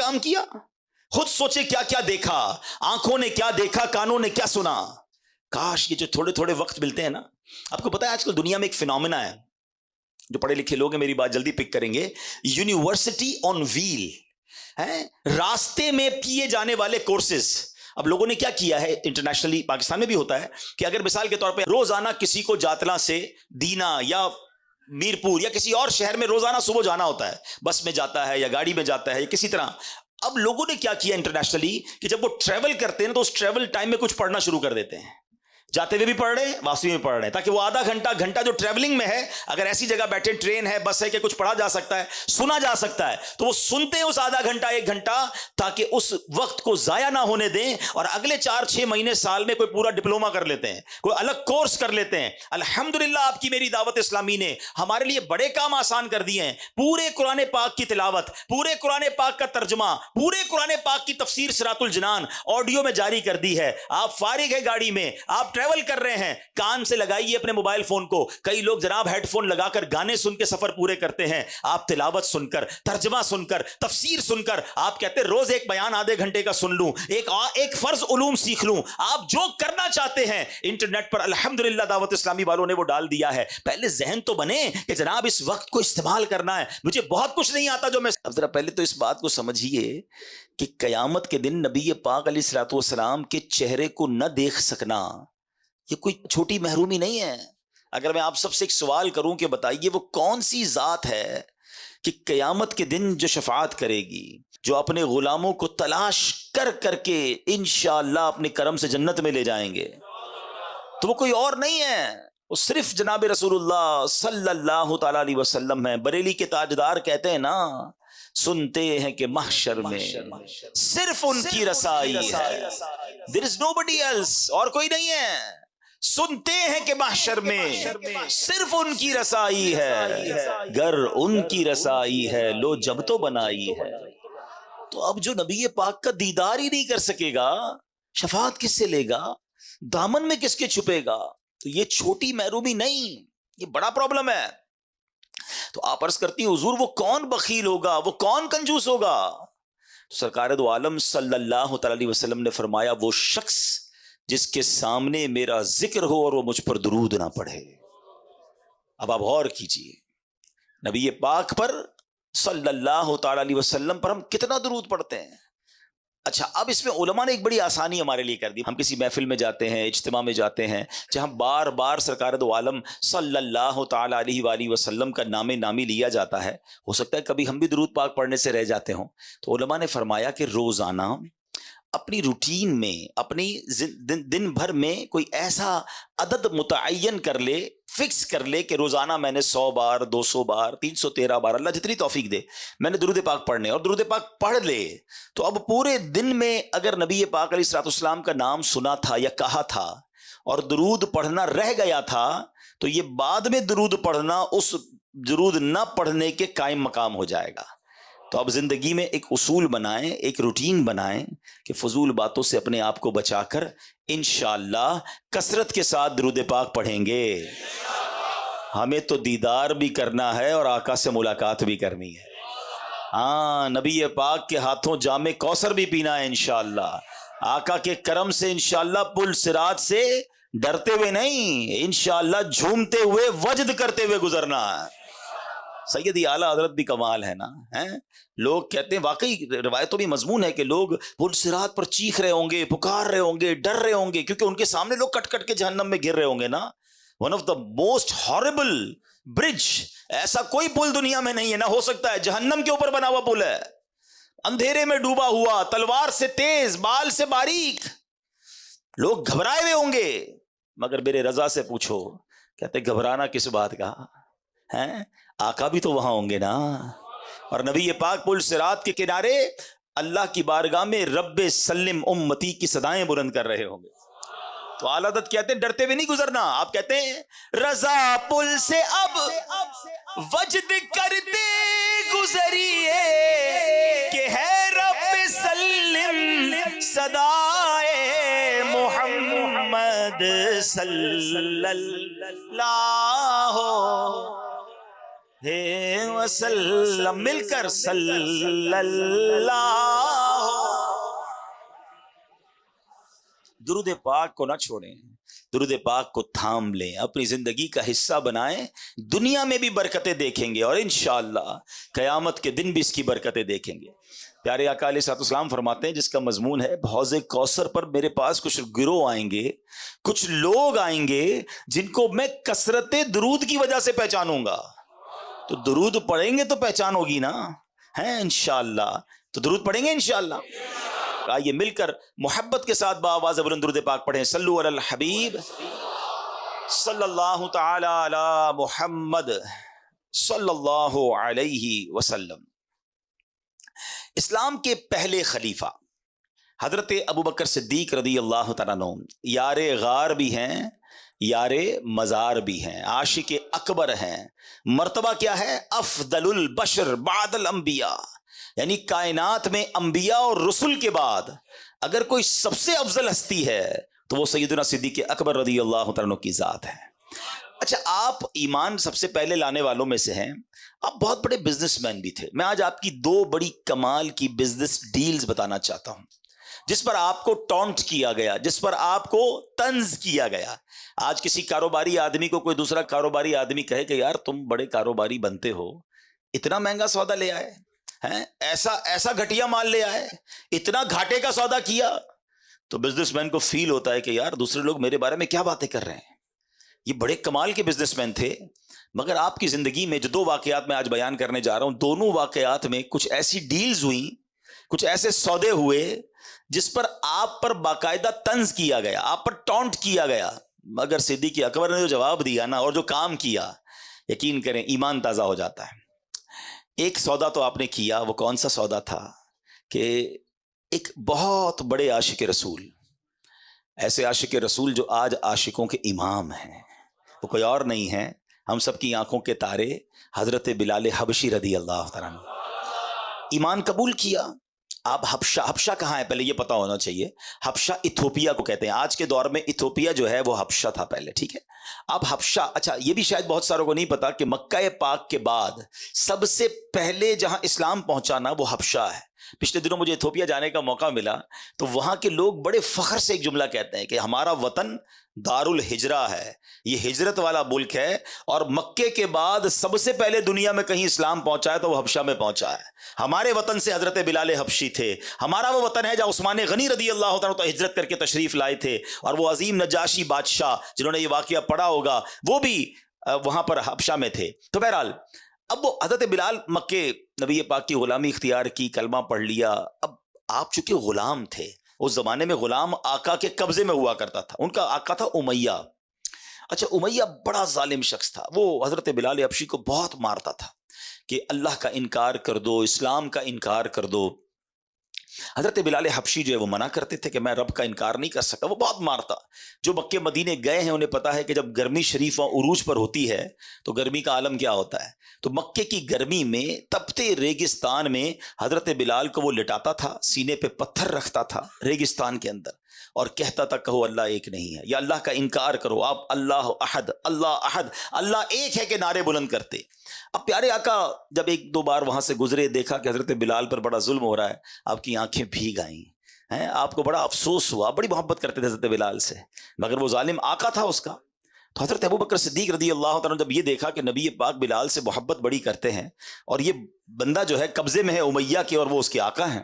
کام کیا؟ خود سوچے کیا کیا دیکھا، آنکھوں نے کیا دیکھا، کانوں نے کیا سنا. کاش یہ جو تھوڑے تھوڑے وقت ملتے ہیں نا. آپ کو پتا ہے آج کل دنیا میں ایک فینومینا ہے، جو پڑھے لکھے لوگ ہیں میری بات جلدی پک کریں گے، یونیورسٹی آن ویل ہے، راستے میں کیے جانے والے کورسز. اب لوگوں نے کیا کیا ہے انٹرنیشنلی، پاکستان میں بھی ہوتا ہے کہ اگر مثال کے طور پہ روزانہ کسی کو جاتلا سے دینا یا میرپور یا کسی اور شہر میں روزانہ صبح جانا ہوتا ہے، بس میں جاتا ہے یا گاڑی میں جاتا ہے یا کسی طرح. اب لوگوں نے کیا کیا انٹرنیشنلی کہ جب وہ ٹریول کرتے ہیں تو اس ٹریول ٹائم میں کچھ پڑھنا شروع کر دیتے ہیں. جاتے ہوئے بھی پڑھ رہے ہیں، واپسی میں پڑھ رہے ہیں، تاکہ وہ آدھا گھنٹہ جو ٹریولنگ میں ہے، اگر ایسی جگہ بیٹھے، ٹرین ہے، بس ہے، کہ کچھ پڑھا جا سکتا ہے، سنا جا سکتا ہے، تو وہ سنتے ہیں اس آدھا گھنٹہ 1 گھنٹہ، تاکہ اس وقت کو ضائع نہ ہونے دیں اور اگلے 4-6 مہینے سال میں کوئی پورا ڈپلوما کر لیتے ہیں، کوئی الگ کورس کر لیتے ہیں. الحمدللہ آپ کی میری دعوت اسلامی نے ہمارے لیے بڑے کام آسان کر دیے ہیں. پورے قرآن پاک کی تلاوت، پورے قرآن پاک کا ترجمہ، پورے قرآن پاک کی تفسیر صراط الجنان آڈیو میں جاری کر دی ہے. آپ فارغ ہے گاڑی میں، آپ ٹریول کر رہے ہیں، کان سے لگائیے اپنے موبائل فون کو. کئی لوگ جناب ہیڈ فون لگا کر گانے سن کے سفر پورے کرتے ہیں. آپ تلاوت سن کر، ترجمہ سن کر، تفسیر سن کر، آپ کہتے ہیں روز ایک بیان آدھے گھنٹے کا سن لوں، ایک فرض علوم سیکھ لوں. آپ جو کرنا چاہتے ہیں انٹرنیٹ پر الحمدللہ دعوت اسلامی والوں نے وہ ڈال دیا ہے. پہلے ذہن تو بنے کہ جناب اس وقت کو استعمال کرنا ہے. مجھے بہت کچھ نہیں آتا جو میں، اب ذرا پہلے تو اس بات کو سمجھیے کہ قیامت کے دن نبی پاک علیہ الصلوۃ والسلام کے چہرے کو نہ دیکھ سکنا یہ کوئی چھوٹی محرومی نہیں ہے. اگر میں آپ سب سے ایک سوال کروں کہ بتائیے وہ کون سی ذات ہے کہ قیامت کے دن جو شفاعت کرے گی، جو اپنے غلاموں کو تلاش کر کر کے انشاءاللہ اپنے کرم سے جنت میں لے جائیں گے، تو وہ کوئی اور نہیں ہے، وہ صرف جناب رسول اللہ صلی اللہ تعالی علیہ وسلم ہے. بریلی کے تاجدار کہتے ہیں نا، سنتے ہیں کہ محشر میں صرف ان کی رسائی ہے، there is nobody else، اور کوئی نہیں ہے. سنتے ہیں کہ محشر میں صرف ان کی رسائی ہے، گر ان کی رسائی ہے لو جب تو بنائی ہے. تو اب جو نبی پاک کا دیدار ہی نہیں کر سکے گا، شفاعت کس سے لے گا، دامن میں کس کے چھپے گا؟ تو یہ چھوٹی محرومی نہیں، یہ بڑا پرابلم ہے. تو آپ عرض کرتی ہیں حضور وہ کون بخیل ہوگا، وہ کون کنجوس ہوگا؟ تو سرکار دو عالم صلی اللہ تعالی علیہ وسلم نے فرمایا وہ شخص جس کے سامنے میرا ذکر ہو اور وہ مجھ پر درود نہ پڑھے. اب آپ غور کیجئے، نبی پاک پر صلی اللہ تعالی علیہ وسلم پر ہم کتنا درود پڑھتے ہیں. اچھا اب اس میں علماء نے ایک بڑی آسانی ہمارے لیے کر دی. ہم کسی محفل میں جاتے ہیں، اجتماع میں جاتے ہیں، جہاں بار بار سرکار دو عالم صلی اللہ تعالی علیہ وآلہ وسلم کا نام نامی لیا جاتا ہے، ہو سکتا ہے کبھی ہم بھی درود پاک پڑھنے سے رہ جاتے ہوں. تو علماء نے فرمایا کہ روزانہ اپنی روٹین میں، اپنی دن بھر میں کوئی ایسا عدد متعین کر لے، فکس کر لے کہ روزانہ میں نے 100 بار، 200 بار، 313 بار، اللہ جتنی توفیق دے، میں نے درود پاک پڑھنے، اور درود پاک پڑھ لے. تو اب پورے دن میں اگر نبی پاک علیہ الصلوۃ والسلام کا نام سنا تھا یا کہا تھا اور درود پڑھنا رہ گیا تھا، تو یہ بعد میں درود پڑھنا اس درود نہ پڑھنے کے قائم مقام ہو جائے گا. تو اب زندگی میں ایک اصول بنائیں، ایک روٹین بنائیں کہ فضول باتوں سے اپنے آپ کو بچا کر انشاءاللہ کثرت کے ساتھ درود پاک پڑھیں گے. ہمیں تو دیدار بھی کرنا ہے اور آقا سے ملاقات بھی کرنی ہے. ہاں، نبی پاک کے ہاتھوں جام کوثر بھی پینا ہے انشاءاللہ. آقا کے کرم سے انشاءاللہ پل صراط سے ڈرتے ہوئے نہیں، انشاءاللہ جھومتے ہوئے وجد کرتے ہوئے گزرنا ہے. سیدی اعلیٰ حضرت بھی کمال ہے نا. لوگ کہتے ہیں، واقعی روایتوں بھی مضمون ہے کہ لوگ پل صراط پر چیخ رہے ہوں گے، پکار رہے ہوں گے، ڈر رہے ہوں گے، کیونکہ ان کے سامنے لوگ کٹ کٹ کے جہنم میں گر رہے ہوں گے نا. One of the most horrible bridge, ایسا کوئی پل دنیا میں نہیں ہے، نہ ہو سکتا ہے، جہنم کے اوپر بنا ہوا پل ہے، اندھیرے میں ڈوبا ہوا، تلوار سے تیز، بال سے باریک. لوگ گھبرائے ہوئے ہوں گے، مگر میرے رضا سے پوچھو، کہتے گھبرانا کس بات کا ہے؟ آقا بھی تو وہاں ہوں گے نا. اور نبی پاک پل صراط کے کنارے اللہ کی بارگاہ میں رب سلم امتی کی صدائیں بلند کر رہے ہوں گے. تو اعلیٰ حضرت کہتے ہیں ڈرتے ہوئے نہیں گزرنا. آپ کہتے ہیں رضا پل سے اب وجد کرتے گزریے کہ ہے رب سلم صدائے محمد صلی اللہ وسلم. مل کر صلی اللہ درود پاک کو نہ چھوڑیں, درود پاک کو تھام لیں, اپنی زندگی کا حصہ بنائیں. دنیا میں بھی برکتیں دیکھیں گے اور انشاءاللہ قیامت کے دن بھی اس کی برکتیں دیکھیں گے. پیارے آقا علیہ الصلوۃ والسلام فرماتے ہیں, جس کا مضمون ہے حوض کوثر پر میرے پاس کچھ گروہ آئیں گے, کچھ لوگ آئیں گے جن کو میں کثرت درود کی وجہ سے پہچانوں گا. تو درود پڑھیں گے تو پہچان ہوگی نا, ہیں انشاءاللہ. تو درود پڑھیں گے انشاءاللہ. آئیے مل کر محبت کے ساتھ باآواز بلند درود پاک پڑھیں. صلو علی الحبیب صلی اللہ تعالی علی محمد صلی اللہ علیہ وسلم. اسلام کے پہلے خلیفہ حضرت ابوبکر صدیق رضی اللہ تعالیٰ عنہ یار غار بھی ہیں, یار مزار بھی ہیں, عاشق اکبر ہیں. مرتبہ کیا ہے؟ افضل البشر بعد الانبیاء, یعنی کائنات میں انبیاء اور رسل کے بعد اگر کوئی سب سے افضل ہستی ہے تو وہ سیدنا صدیق اکبر رضی اللہ تعالیٰ عنہ کی ذات ہے. اچھا, آپ ایمان سب سے پہلے لانے والوں میں سے ہیں, آپ بہت بڑے بزنس مین بھی تھے. میں آج آپ کی دو بڑی کمال کی بزنس ڈیلز بتانا چاہتا ہوں جس پر آپ کو ٹونٹ کیا گیا, جس پر آپ کو طنز کیا گیا. آج کسی کاروباری آدمی کو کوئی دوسرا کاروباری آدمی کہے کہ یار تم بڑے کاروباری بنتے ہو, اتنا مہنگا سودا لے آئے ہیں, ایسا گھٹیا مال لے آئے, اتنا گھاٹے کا سودا کیا, تو بزنس مین کو فیل ہوتا ہے کہ یار دوسرے لوگ میرے بارے میں کیا باتیں کر رہے ہیں. یہ بڑے کمال کے بزنس مین تھے. مگر آپ کی زندگی میں جو دو واقعات میں آج بیان کرنے جا رہا ہوں, دونوں واقعات میں کچھ ایسی ڈیلز ہوئیں, کچھ ایسے سودے ہوئے جس پر آپ پر باقاعدہ طنز کیا گیا, آپ پر ٹونٹ کیا گیا. مگر صدیق اکبر نے جو جواب دیا نا اور جو کام کیا, یقین کریں ایمان تازہ ہو جاتا ہے. ایک سودا تو آپ نے کیا, وہ کون سا سودا تھا کہ ایک بہت بڑے عاشق رسول, ایسے عاشق رسول جو آج عاشقوں کے امام ہیں, وہ کوئی اور نہیں ہے, ہم سب کی آنکھوں کے تارے حضرت بلال حبشی رضی اللہ عنہ. ایمان قبول کیا. آپ حبشہ کہاں ہے پہلے یہ پتا ہونا چاہیے. حبشہ ایتھوپیا کو کہتے ہیں. آج کے دور میں ایتھوپیا جو ہے وہ حبشہ تھا پہلے, ٹھیک ہے. اب حبشہ, اچھا یہ بھی شاید بہت ساروں کو نہیں پتا کہ مکہ پاک کے بعد سب سے پہلے جہاں اسلام پہنچانا وہ حبشہ ہے. پچھلے دنوں مجھے ایتھوپیا جانے کا موقع ملا تو وہاں کے لوگ بڑے فخر سے ایک جملہ کہتے ہیں کہ ہمارا وطن دار الہجرہ ہے, یہ ہجرت والا ملک ہے, اور مکے کے بعد سب سے پہلے دنیا میں کہیں اسلام پہنچا ہے تو وہ حبشہ میں پہنچا ہے. ہمارے وطن سے حضرت بلال حبشی تھے, ہمارا وہ وطن ہے جہاں عثمان غنی رضی اللہ تعالیٰ تو ہجرت کر کے تشریف لائے تھے, اور وہ عظیم نجاشی بادشاہ جنہوں نے یہ واقعہ پڑھا ہوگا وہ بھی وہاں پر حبشہ میں تھے. تو بہرحال اب وہ حضرت بلال مکے نبی پاک کی غلامی اختیار کی, کلمہ پڑھ لیا. اب آپ چونکہ غلام تھے, اس زمانے میں غلام آقا کے قبضے میں ہوا کرتا تھا, ان کا آقا تھا امیہ. اچھا, امیہ بڑا ظالم شخص تھا, وہ حضرت بلال حبشی کو بہت مارتا تھا کہ اللہ کا انکار کر دو, اسلام کا انکار کر دو. حضرت بلال حبشی جو ہے وہ منع کرتے تھے کہ میں رب کا انکار نہیں کر سکتا, وہ بہت مارتا. جو مکے مدینے گئے ہیں انہیں پتا ہے کہ جب گرمی شریف عروج پر ہوتی ہے تو گرمی کا عالم کیا ہوتا ہے. تو مکے کی گرمی میں تپتے ریگستان میں حضرت بلال کو وہ لٹاتا تھا, سینے پہ پتھر رکھتا تھا ریگستان کے اندر, اور کہتا تھا کہو اللہ ایک نہیں ہے, یا اللہ کا انکار کرو, آپ اللہ احد اللہ احد اللہ ایک ہے کے نعرے بلند کرتے. اب پیارے آقا جب ایک دو بار وہاں سے گزرے, دیکھا کہ حضرت بلال پر بڑا ظلم ہو رہا ہے, آپ کی آنکھیں بھیگ آئیں ہیں, آپ کو بڑا افسوس ہوا. بڑی محبت کرتے تھے حضرت بلال سے, مگر وہ ظالم آقا تھا اس کا. تو حضرت ابوبکر صدیق رضی اللہ تعالیٰ جب یہ دیکھا کہ نبی پاک بلال سے محبت بڑی کرتے ہیں اور یہ بندہ جو ہے قبضے میں ہے امیہ کے اور وہ اس کے آقا ہیں,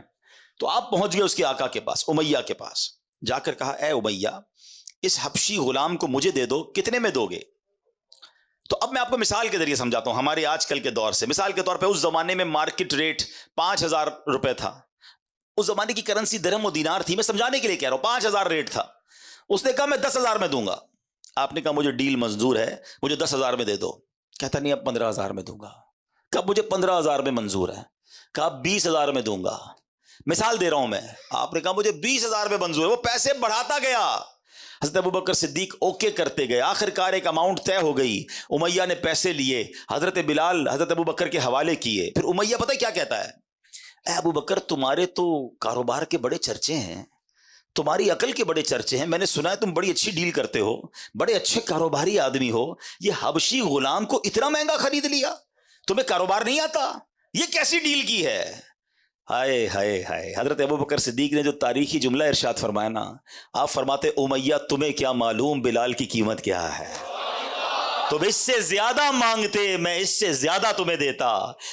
تو آپ پہنچ گئے اس کے آقا کے پاس, امیہ کے پاس. جا کر کہا اے امیہ, اس حبشی غلام کو مجھے دے دو, کتنے میں دو گے؟ تو اب میں آپ کو مثال کے ذریعے سمجھاتا ہوں ہمارے آج کل کے دور سے. مثال کے طور پہ اس زمانے میں مارکیٹ ریٹ 5,000 روپے تھا. اس زمانے کی کرنسی درہم و دینار تھی, میں سمجھانے کے لیے کہہ رہا ہوں. 5,000 ریٹ تھا. اس نے کہا میں 10,000 میں دوں گا. آپ نے کہا مجھے ڈیل منظور ہے, مجھے 10,000 میں دے دو. کہتا نہیں اب 15,000 میں دوں گا. کہا مجھے 15,000 میں منظور ہے. کہا 20,000 میں دوں گا. مثال دے رہا ہوں میں. آپ نے کہا مجھے 20,000 میں منظور ہے. وہ پیسے بڑھاتا گیا. حضرت ابوبکر صدیق اوکے کرتے گئے. آخر کار ایک اماؤنٹ طے ہو گئی. امیہ نے پیسے لیے, حضرت بلال حضرت ابوبکر کے حوالے کیے. پھر امیہ پتہ کیا کہتا ہے, اے ابوبکر تمہارے تو کاروبار کے بڑے چرچے ہیں, تمہاری عقل کے بڑے چرچے ہیں, میں نے سنا ہے تم بڑی اچھی ڈیل کرتے ہو, بڑے اچھے کاروباری آدمی ہو, یہ حبشی غلام کو اتنا مہنگا خرید لیا, تمہیں کاروبار نہیں آتا, یہ کیسی ڈیل کی ہے؟ ہائے ہائے ہائے، حضرت ابو بکر صدیق نے جو تاریخی جملہ ارشاد فرمایا نا، آپ فرماتے امیہ تمہیں کیا معلوم بلال کی قیمت کیا ہے، تم اس سے زیادہ مانگتے میں اس سے زیادہ تمہیں دیتا۔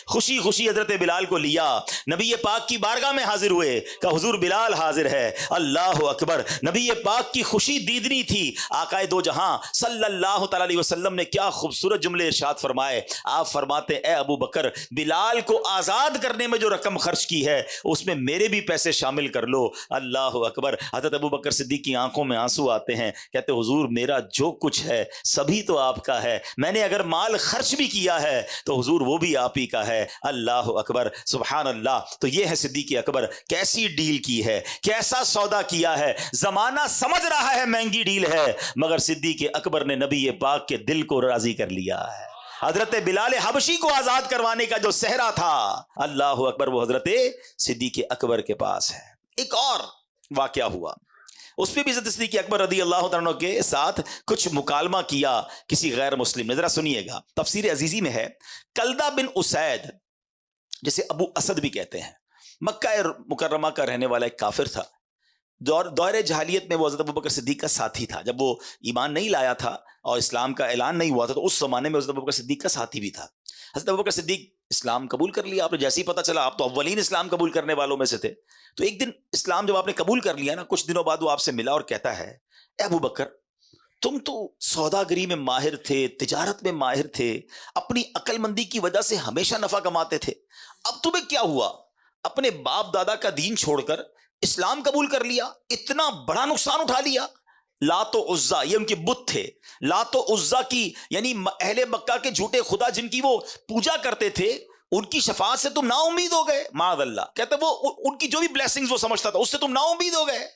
خوشی خوشی حضرت بلال کو لیا، نبی پاک کی بارگاہ میں حاضر ہوئے، کہ حضور بلال حاضر ہے۔ اللہ اکبر، نبی پاک کی خوشی دیدنی تھی۔ آقا دو جہاں صلی اللہ تعالی علیہ وسلم نے کیا خوبصورت جملے ارشاد فرمائے۔ آپ فرماتے اے ابو بکر، بلال کو آزاد کرنے میں جو رقم خرچ کی ہے اس میں میرے بھی پیسے شامل کر لو۔ اللہ اکبر، حضرت ابو بکر صدیق کی آنکھوں میں آنسو آتے ہیں، کہتے حضور میرا جو کچھ ہے سبھی تو آپ کا ہے، میں نے اگر مال خرچ بھی کیا ہے تو حضور وہ بھی آپ ہی کا ہے۔ اللہ اکبر، سبحان اللہ۔ تو یہ ہے صدیق اکبر، کیسی ڈیل کی ہے، کیسا سودا کیا ہے۔ زمانہ سمجھ رہا ہے مہنگی ڈیل ہے، مگر صدیق اکبر نے نبی پاک کے دل کو راضی کر لیا ہے۔ حضرت بلال حبشی کو آزاد کروانے کا جو صحرا تھا، اللہ اکبر، وہ حضرت صدیق اکبر کے پاس ہے۔ ایک اور واقعہ ہوا، اس پہ بھی حضرت صدیق اکبر رضی اللہ تعالیٰ عنہ کے ساتھ کچھ مکالمہ کیا کسی غیر مسلم نے۔ ذرا سنیے گا، تفسیر عزیزی میں ہے، کلدہ بن اسید جسے ابو اسد بھی کہتے ہیں، مکہ مکرمہ کا رہنے والا ایک کافر تھا۔ دور جہالیت میں وہ حضرت ابو بکر صدیق کا ساتھی تھا، جب وہ ایمان نہیں لایا تھا اور اسلام کا اعلان نہیں ہوا تھا تو اس زمانے میں حضرت ابو بکر صدیق کا ساتھی بھی تھا۔ حضرت ابو بکر صدیق اسلام قبول کر لیا، آپ نے جیسے ہی پتہ چلا آپ تو اولین اسلام قبول کرنے والوں میں سے تھے، تو ایک دن اسلام جب آپ نے قبول کر لیا نا، کچھ دنوں بعد وہ آپ سے ملا اور کہتا ہے اے ابو بکر، تم تو سوداگری میں ماہر تھے، تجارت میں ماہر تھے، اپنی عقل مندی کی وجہ سے ہمیشہ نفع کماتے تھے، اب تمہیں کیا ہوا؟ اپنے باپ دادا کا دین چھوڑ کر اسلام قبول کر لیا، اتنا بڑا نقصان اٹھا لیا۔ لات و عزا، یہ ان کے بت تھے، لات و عزا کی یعنی اہل مکہ کے جھوٹے خدا جن کی وہ پوجا کرتے تھے، ان کی شفاعت سے تم نا امید ہو گئے۔ معاذ اللہ، کہتے وہ ان کی جو بھی بلیسنگز وہ سمجھتا تھا اس سے تم نا امید ہو گئے۔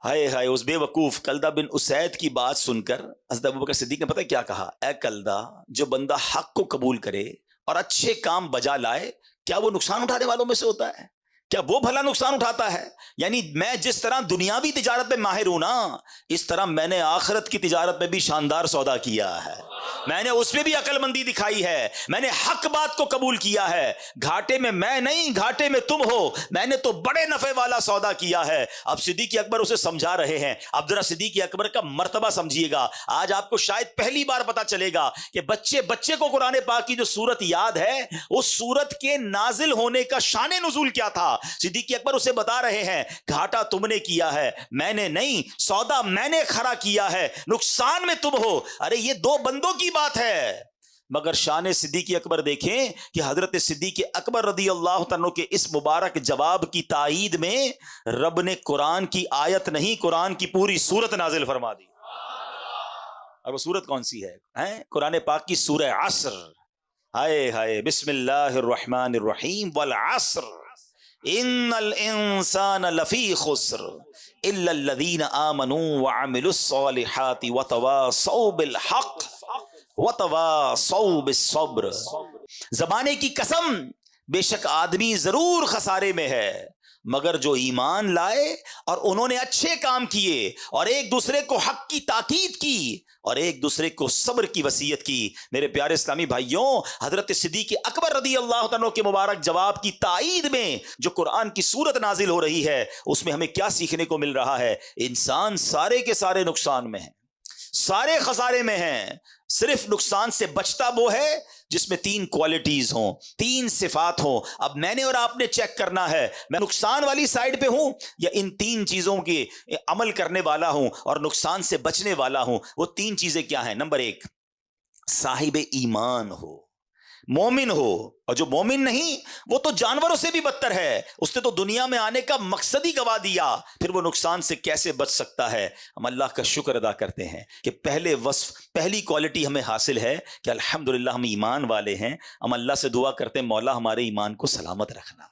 ہائے ہائے، اس بے وقوف کلدہ بن اسید کی بات سن کر حضرت ابوبکر صدیق نے پتہ کیا کہا؟ اے کلدہ، جو بندہ حق کو قبول کرے اور اچھے کام بجا لائے، کیا وہ نقصان اٹھانے والوں میں سے ہوتا ہے؟ کیا وہ بھلا نقصان اٹھاتا ہے؟ یعنی میں جس طرح دنیاوی تجارت میں ماہر ہوں نا، اس طرح میں نے آخرت کی تجارت میں بھی شاندار سودا کیا ہے، میں نے اس میں بھی عقل مندی دکھائی ہے، میں نے حق بات کو قبول کیا ہے، گھاٹے میں میں نہیں، گھاٹے میں تم ہو، میں نے تو بڑے نفع والا سودا کیا ہے۔ اب صدیق اکبر اسے سمجھا رہے ہیں۔ اب ذرا صدیق اکبر کا مرتبہ سمجھیے گا، آج آپ کو شاید پہلی بار پتا چلے گا کہ بچے کو قرآن پاک کی جو سورت یاد ہے، اس سورت کے نازل ہونے کا شان نزول کیا تھا۔ صدیق اکبر اسے بتا رہے ہیں گھاٹا تم نے کیا ہے، میں نے نہیں، سودا میں نے کھڑا کیا ہے، نقصان میں تم ہو۔ ارے یہ دو بندوں کی بات ہے، مگر شان صدیق اکبر دیکھیں کہ حضرت صدیق اکبر رضی اللہ تعالیٰ کے اس مبارک جواب کی تائید میں رب نے قرآن کی آیت نہیں، قرآن کی پوری سورت نازل فرما دی۔ اور وہ سورت کون سی ہے؟ قرآن پاک کی سورہ عصر۔ ہائے ہائے، بسم اللہ الرحمن الرحیم، والعصر ان الانسان لفی خسر الا الذین آمنوا وعملوا الصالحات وتواصوا بالحق وتواصوا بالصبر۔ زمانے کی قسم، بے شک آدمی ضرور خسارے میں ہے، مگر جو ایمان لائے اور انہوں نے اچھے کام کیے اور ایک دوسرے کو حق کی تاکید کی اور ایک دوسرے کو صبر کی وصیت کی۔ میرے پیارے اسلامی بھائیوں، حضرت صدیق اکبر رضی اللہ عنہ کے مبارک جواب کی تائید میں جو قرآن کی سورت نازل ہو رہی ہے، اس میں ہمیں کیا سیکھنے کو مل رہا ہے؟ انسان سارے کے سارے نقصان میں ہیں، سارے خسارے میں ہیں، صرف نقصان سے بچتا وہ ہے جس میں تین کوالٹیز ہوں، تین صفات ہوں۔ اب میں نے اور آپ نے چیک کرنا ہے، میں نقصان والی سائیڈ پہ ہوں یا ان تین چیزوں کے عمل کرنے والا ہوں اور نقصان سے بچنے والا ہوں۔ وہ تین چیزیں کیا ہیں؟ نمبر ایک، صاحب ایمان ہو، مومن ہو، اور جو مومن نہیں وہ تو جانوروں سے بھی بدتر ہے، اس نے تو دنیا میں آنے کا مقصد ہی گوا دیا، پھر وہ نقصان سے کیسے بچ سکتا ہے؟ ہم اللہ کا شکر ادا کرتے ہیں کہ پہلے وصف، پہلی کوالٹی ہمیں حاصل ہے کہ الحمدللہ ہم ایمان والے ہیں۔ ہم اللہ سے دعا کرتے ہیں مولا ہمارے ایمان کو سلامت رکھنا۔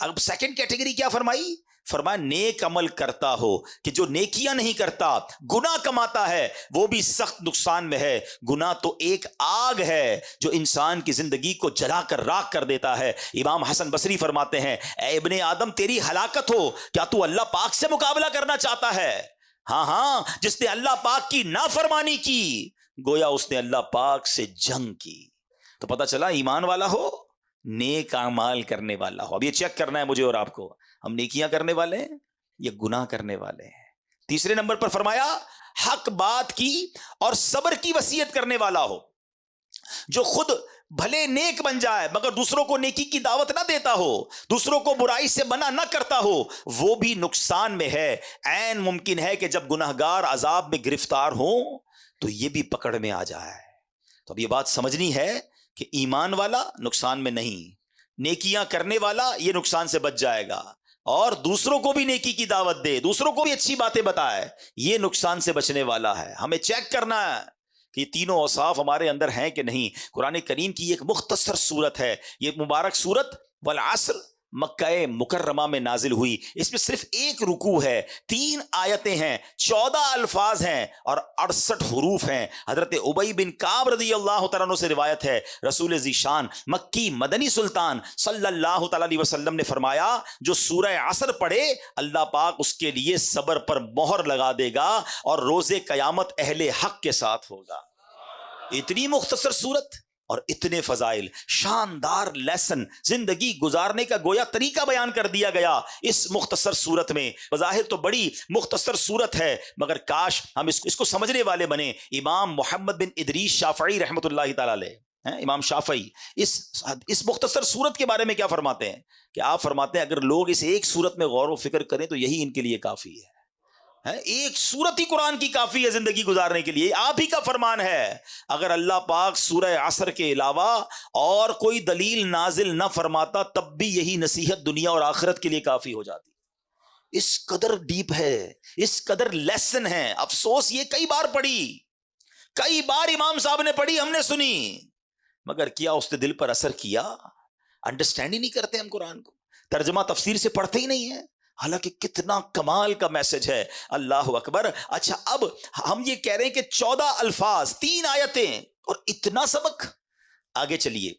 اب سیکنڈ کیٹیگری کیا فرمائی؟ فرمایا نیک عمل کرتا ہو، کہ جو نیکیاں نہیں کرتا، گناہ کماتا ہے، وہ بھی سخت نقصان میں ہے۔ گناہ تو ایک آگ ہے جو انسان کی زندگی کو جلا کر راکھ کر دیتا ہے۔ امام حسن بصری فرماتے ہیں اے ابن آدم تیری ہلاکت ہو، کیا تو اللہ پاک سے مقابلہ کرنا چاہتا ہے؟ ہاں، جس نے اللہ پاک کی نافرمانی کی گویا اس نے اللہ پاک سے جنگ کی۔ تو پتہ چلا ایمان والا ہو، نیک اعمال کرنے والا ہو. اب یہ چیک کرنا ہے مجھے اور آپ کو, ہم نیکیاں کرنے والے ہیں یا گناہ کرنے والے ہیں. تیسرے نمبر پر فرمایا حق بات کی اور صبر کی وصیت کرنے والا ہو, جو خود بھلے نیک بن جائے مگر دوسروں کو نیکی کی دعوت نہ دیتا ہو, دوسروں کو برائی سے منع نہ کرتا ہو, وہ بھی نقصان میں ہے. عین ممکن ہے کہ جب گنہگار عذاب میں گرفتار ہوں تو یہ بھی پکڑ میں آ جائے. تو اب یہ بات سمجھنی ہے کہ ایمان والا نقصان میں نہیں, نیکیاں کرنے والا یہ نقصان سے بچ جائے گا, اور دوسروں کو بھی نیکی کی دعوت دے, دوسروں کو بھی اچھی باتیں بتائے, یہ نقصان سے بچنے والا ہے. ہمیں چیک کرنا ہے کہ یہ تینوں اوصاف ہمارے اندر ہیں کہ نہیں. قرآن کریم کی ایک مختصر سورت ہے, یہ مبارک سورت والعصر مکہ مکرمہ میں نازل ہوئی. اس میں صرف ایک رکوع ہے, 3 آیتیں ہیں, 14 الفاظ ہیں اور 68 حروف ہیں. حضرت ابی بن کعب رضی اللہ تعالیٰ عنہ سے روایت ہے, رسول ذیشان مکی مدنی سلطان صلی اللہ تعالیٰ علیہ وسلم نے فرمایا, جو سورہ عصر پڑھے اللہ پاک اس کے لیے صبر پر مہر لگا دے گا اور روز قیامت اہل حق کے ساتھ ہوگا. اتنی مختصر سورت اور اتنے فضائل, شاندار لیسن, زندگی گزارنے کا گویا طریقہ بیان کر دیا گیا اس مختصر صورت میں. بظاہر تو بڑی مختصر صورت ہے مگر کاش ہم اس کو سمجھنے والے بنے. امام محمد بن ادریس شافعی رحمۃ اللہ تعالی علیہ, امام شافعی اس مختصر صورت کے بارے میں کیا فرماتے ہیں کہ آپ فرماتے ہیں اگر لوگ اس ایک صورت میں غور و فکر کریں تو یہی ان کے لیے کافی ہے. ایک سورت ہی قرآن کی کافی ہے زندگی گزارنے کے لیے. آپ ہی کا فرمان ہے, اگر اللہ پاک سورہ عصر کے علاوہ اور کوئی دلیل نازل نہ فرماتا تب بھی یہی نصیحت دنیا اور آخرت کے لیے کافی ہو جاتی. اس قدر ڈیپ ہے, اس قدر لیسن ہے. افسوس یہ کئی بار پڑھی, کئی بار امام صاحب نے پڑھی, ہم نے سنی, مگر کیا اس نے دل پر اثر کیا؟ انڈرسٹینڈ ہی نہیں کرتے ہم قرآن کو, ترجمہ تفسیر سے پڑھتے ہی نہیں ہیں, حالانکہ کتنا کمال کا میسج ہے. اللہ اکبر. اچھا اب ہم یہ کہہ رہے ہیں کہ 14 الفاظ, 3 آیتیں اور اتنا سبق. آگے چلیے,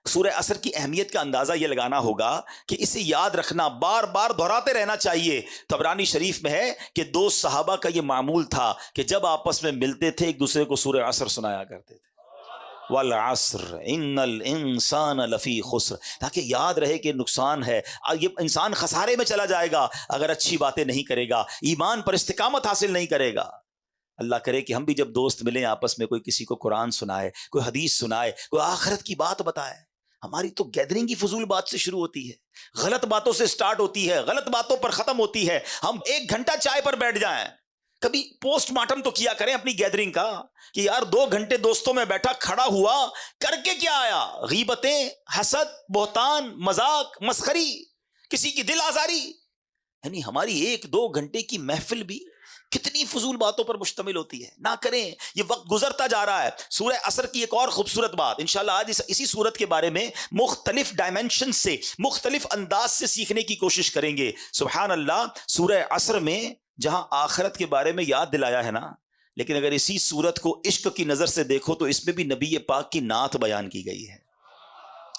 سورہ عصر کی اہمیت کا اندازہ یہ لگانا ہوگا کہ اسے یاد رکھنا, بار بار دہراتے رہنا چاہیے. طبرانی شریف میں ہے کہ 2 صحابہ کا یہ معمول تھا کہ جب آپس میں ملتے تھے ایک دوسرے کو سورہ عصر سنایا کرتے تھے. والعصر ان الانسان لفی خسر, تاکہ یاد رہے کہ نقصان ہے, یہ انسان خسارے میں چلا جائے گا اگر اچھی باتیں نہیں کرے گا, ایمان پر استقامت حاصل نہیں کرے گا. اللہ کرے کہ ہم بھی جب دوست ملیں آپس میں, کوئی کسی کو قرآن سنائے, کوئی حدیث سنائے, کوئی آخرت کی بات بتائے. ہماری تو گیدرنگ ہی فضول بات سے شروع ہوتی ہے, غلط باتوں سے سٹارٹ ہوتی ہے, غلط باتوں پر ختم ہوتی ہے. ہم 1 گھنٹہ چائے پر بیٹھ جائیں, کبھی پوسٹ مارٹم تو کیا کریں اپنی گیدرنگ کا کہ یار 2 گھنٹے دوستوں میں بیٹھا, کھڑا ہوا, کر کے کیا آیا؟ غیبتیں, حسد, بہتان, مذاق, مسخری, کسی کی دل آزاری. یعنی ہماری 1-2 گھنٹے کی محفل بھی کتنی فضول باتوں پر مشتمل ہوتی ہے. نہ کریں, یہ وقت گزرتا جا رہا ہے. سورہ عصر کی ایک اور خوبصورت بات انشاءاللہ آج اسی سورت کے بارے میں مختلف ڈائمنشن سے, مختلف انداز سے سیکھنے کی کوشش کریں گے. سبحان اللہ. سورہ عصر میں جہاں آخرت کے بارے میں یاد دلایا ہے نا, لیکن اگر اسی صورت کو عشق کی نظر سے دیکھو تو اس میں بھی نبی پاک کی نعت بیان کی گئی ہے.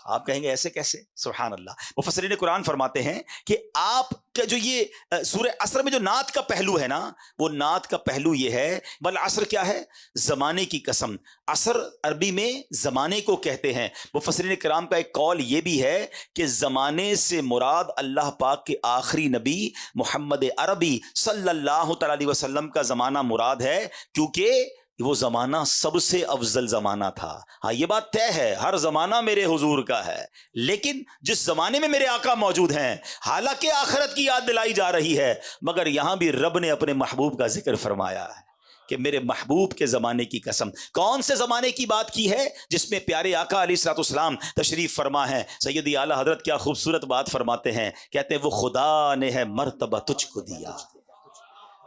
آپ کہیں گے ایسے کیسے؟ سبحان اللہ. مفسرین قرآن فرماتے ہیں کہ آپ کا جو یہ سورہ عصر میں جو نعت کا پہلو ہے نا, وہ نعت کا پہلو یہ ہے, والعصر کیا ہے؟ زمانے کی قسم. عصر عربی میں زمانے کو کہتے ہیں. مفسرین کرام کا ایک قول یہ بھی ہے کہ زمانے سے مراد اللہ پاک کے آخری نبی محمد عربی صلی اللہ تعالی علیہ وسلم کا زمانہ مراد ہے, کیونکہ وہ زمانہ سب سے افضل زمانہ تھا. ہاں یہ بات طے ہے, ہر زمانہ میرے حضور کا ہے, لیکن جس زمانے میں میرے آقا موجود ہیں, حالانکہ آخرت کی یاد دلائی جا رہی ہے, مگر یہاں بھی رب نے اپنے محبوب کا ذکر فرمایا ہے کہ میرے محبوب کے زمانے کی قسم. کون سے زمانے کی بات کی ہے؟ جس میں پیارے آقا علیہ الصلوۃ والسلام تشریف فرما ہے. سیدی اعلیٰ حضرت کیا خوبصورت بات فرماتے ہیں, کہتے ہیں وہ خدا نے ہے مرتبہ تجھ کو دیا,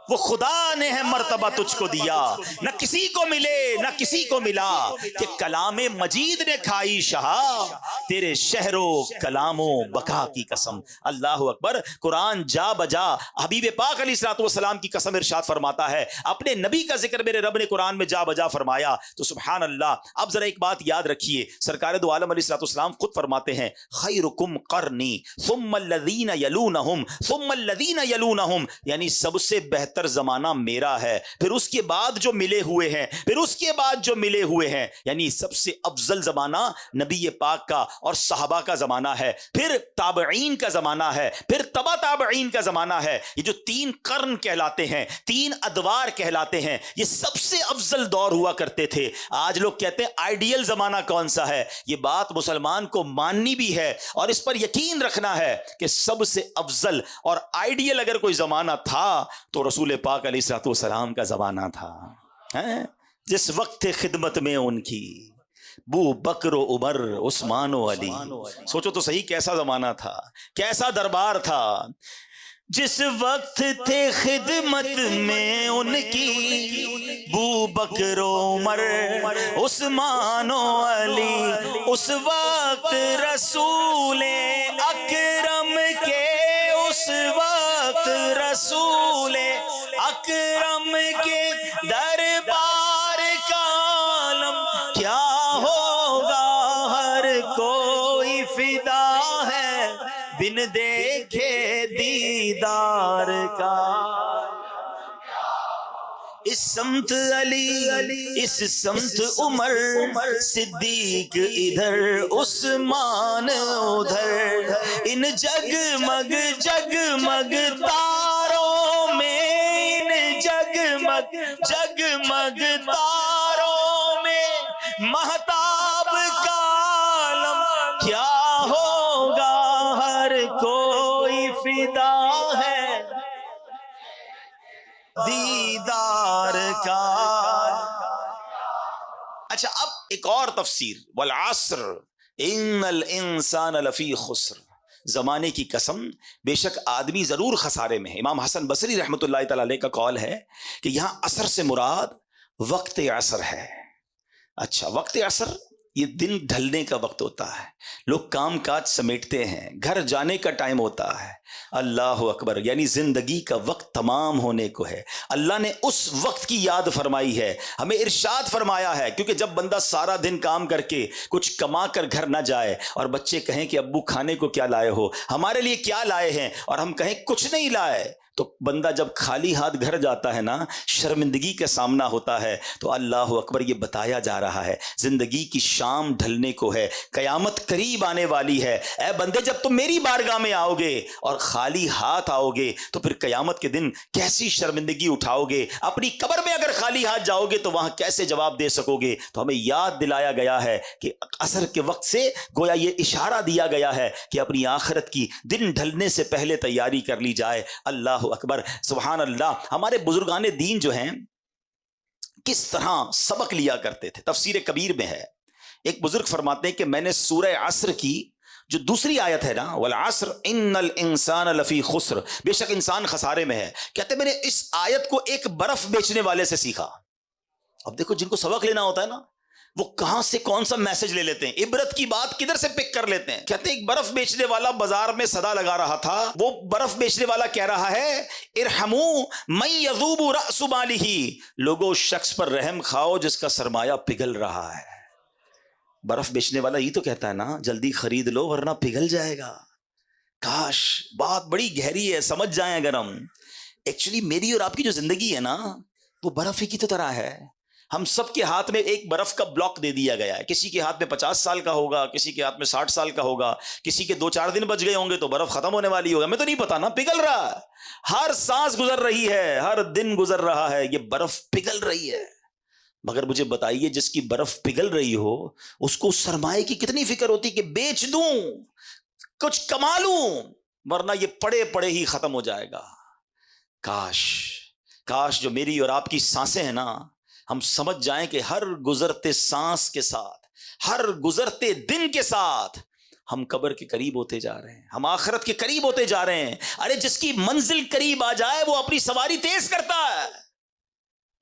وہ خدا نے ہے مرتبہ تجھ کو دیا, نہ کسی کو ملے نہ کسی کو ملا, کہ کلام مجید نے کھائی شہا, تیرے شہر و کلام و بقا کی قسم. اللہ اکبر. قرآن جا بجا حبیب پاک علیہ الصلوۃ والسلام کی قسم ارشاد فرماتا ہے, اپنے نبی کا ذکر میرے رب نے قرآن میں جا بجا فرمایا. تو سبحان اللہ. اب ذرا ایک بات یاد رکھیے, سرکار دو عالم علیہ الصلوۃ والسلام خود فرماتے ہیں, خیرکم قرنی ثم الذین یلونہم ثم الذین یلونہم, یعنی سب سے بہتر بہتر زمانہ میرا ہے، پھر اس کے بعد جو ملے ہوئے ہیں، پھر اس کے بعد جو ملے ہوئے ہیں، یعنی سب سے افضل زمانہ نبی پاک کا اور صحابہ کا زمانہ ہے، پھر تابعین کا زمانہ ہے، پھر تبع تابعین کا زمانہ ہے. یہ جو 3 قرن کہلاتے ہیں، 3 ادوار کہلاتے ہیں، یہ سب سے افضل دور ہوا کرتے تھے. آج لوگ کہتے ہیں آئیڈیل زمانہ کون سا ہے؟ یہ بات مسلمان کو ماننی بھی ہے اور اس پر یقین رکھنا ہے کہ سب سے افضل اور آئیڈیل اگر کوئی زمانہ تھا تو رسول پاک علیہ الصلوۃ والسلام کا زمانہ تھا. جس وقت خدمت میں ان کی بو بکر و عمر عثمان و علی. سوچو تو صحیح کیسا زمانہ تھا، کیسا دربار تھا. جس وقت تھے خدمت میں ان کی بو بکر و عمر عثمان و علی، اس وقت رسول اکرم کے، اس وقت رسول اکرم کے دربار کا عالم کیا ہوگا. ہر کوئی فدا ہے بن دیکھے دیدار کا. اس سمت علی، اس سمت عمر صدیق ادھر، عثمان ادھر. ان جگمگ جگمگ تاروں میں، ان جگمگ جگمگ تاروں میں مہتاب کا عالم کیا ہوگا. ہر کوئی فدا ہے دیدار کا. اچھا اب ایک اور تفسیر، والعصر ان الانسان لفی خسر، زمانے کی قسم بے شک آدمی ضرور خسارے میں ہے. امام حسن بصری رحمۃ اللہ تعالی علیہ کا قول ہے کہ یہاں عصر سے مراد وقت عصر ہے. اچھا وقت عصر یہ دن ڈھلنے کا وقت ہوتا ہے، لوگ کام کاج سمیٹتے ہیں، گھر جانے کا ٹائم ہوتا ہے. اللہ اکبر، یعنی زندگی کا وقت تمام ہونے کو ہے. اللہ نے اس وقت کی یاد فرمائی ہے، ہمیں ارشاد فرمایا ہے. کیونکہ جب بندہ سارا دن کام کر کے کچھ کما کر گھر نہ جائے اور بچے کہیں کہ ابو کھانے کو کیا لائے ہو، ہمارے لیے کیا لائے ہیں، اور ہم کہیں کچھ نہیں لائے، تو بندہ جب خالی ہاتھ گھر جاتا ہے نا، شرمندگی کا سامنا ہوتا ہے. تو اللہ اکبر، یہ بتایا جا رہا ہے زندگی کی شام ڈھلنے کو ہے، قیامت قریب آنے والی ہے. اے بندے جب تم میری بارگاہ میں آؤ گے اور خالی ہاتھ آؤ گے تو پھر قیامت کے دن کیسی شرمندگی اٹھاؤ گے. اپنی قبر میں اگر خالی ہاتھ جاؤ گے تو وہاں کیسے جواب دے سکو گے. تو ہمیں یاد دلایا گیا ہے کہ عصر کے وقت سے گویا یہ اشارہ دیا گیا ہے کہ اپنی آخرت کی دن ڈھلنے سے پہلے تیاری کر لی جائے. اللہ اکبر، سبحان اللہ. ہمارے بزرگان دین جو ہیں کس طرح سبق لیا کرتے تھے، تفسیر کبیر میں ہے. ایک بزرگ فرماتے ہیں کہ میں نے سورہ عصر کی جو دوسری آیت ہے نا، والعصر ان الانسان لفی خسر، بے شک انسان خسارے میں ہے، کہتے میں نے اس آیت کو ایک برف بیچنے والے سے سیکھا. اب دیکھو جن کو سبق لینا ہوتا ہے نا، وہ کہاں سے کون سا میسج لے لیتے ہیں، عبرت کی بات کدھر سے پک کر لیتے ہیں. کہتے ہیں ایک برف بیچنے والا بازار میں صدا لگا رہا تھا، وہ برف بیچنے والا کہہ رہا ہے ارحموا من یذوب رأس مالہ، لوگوں شخص پر رحم کھاؤ جس کا سرمایہ پگھل رہا ہے. برف بیچنے والا یہ تو کہتا ہے نا جلدی خرید لو ورنہ پگھل جائے گا. کاش بات بڑی گہری ہے، سمجھ جائیں اگر ہم. ایکچولی میری اور آپ کی جو زندگی ہے نا وہ برف ہی کی تو طرح ہے. ہم سب کے ہاتھ میں ایک برف کا بلاک دے دیا گیا ہے. کسی کے ہاتھ میں 50 سال کا ہوگا، کسی کے ہاتھ میں 60 سال کا ہوگا، کسی کے 2-4 دن بچ گئے ہوں گے تو برف ختم ہونے والی ہوگا. ہمیں تو نہیں پتا نا، پگھل رہا ہے. ہر سانس گزر رہی ہے، ہر دن گزر رہا ہے، یہ برف پگھل رہی ہے. مگر مجھے بتائیے جس کی برف پگھل رہی ہو اس کو سرمایہ کی کتنی فکر ہوتی کہ بیچ دوں کچھ کما لوں، ورنہ یہ پڑے پڑے ہی ختم ہو جائے گا. کاش جو میری اور آپ کی سانسیں ہیں نا، ہم سمجھ جائیں کہ ہر گزرتے سانس کے ساتھ، ہر گزرتے دن کے ساتھ ہم قبر کے قریب ہوتے جا رہے ہیں، ہم آخرت کے قریب ہوتے جا رہے ہیں. ارے جس کی منزل قریب آ جائے وہ اپنی سواری تیز کرتا ہے.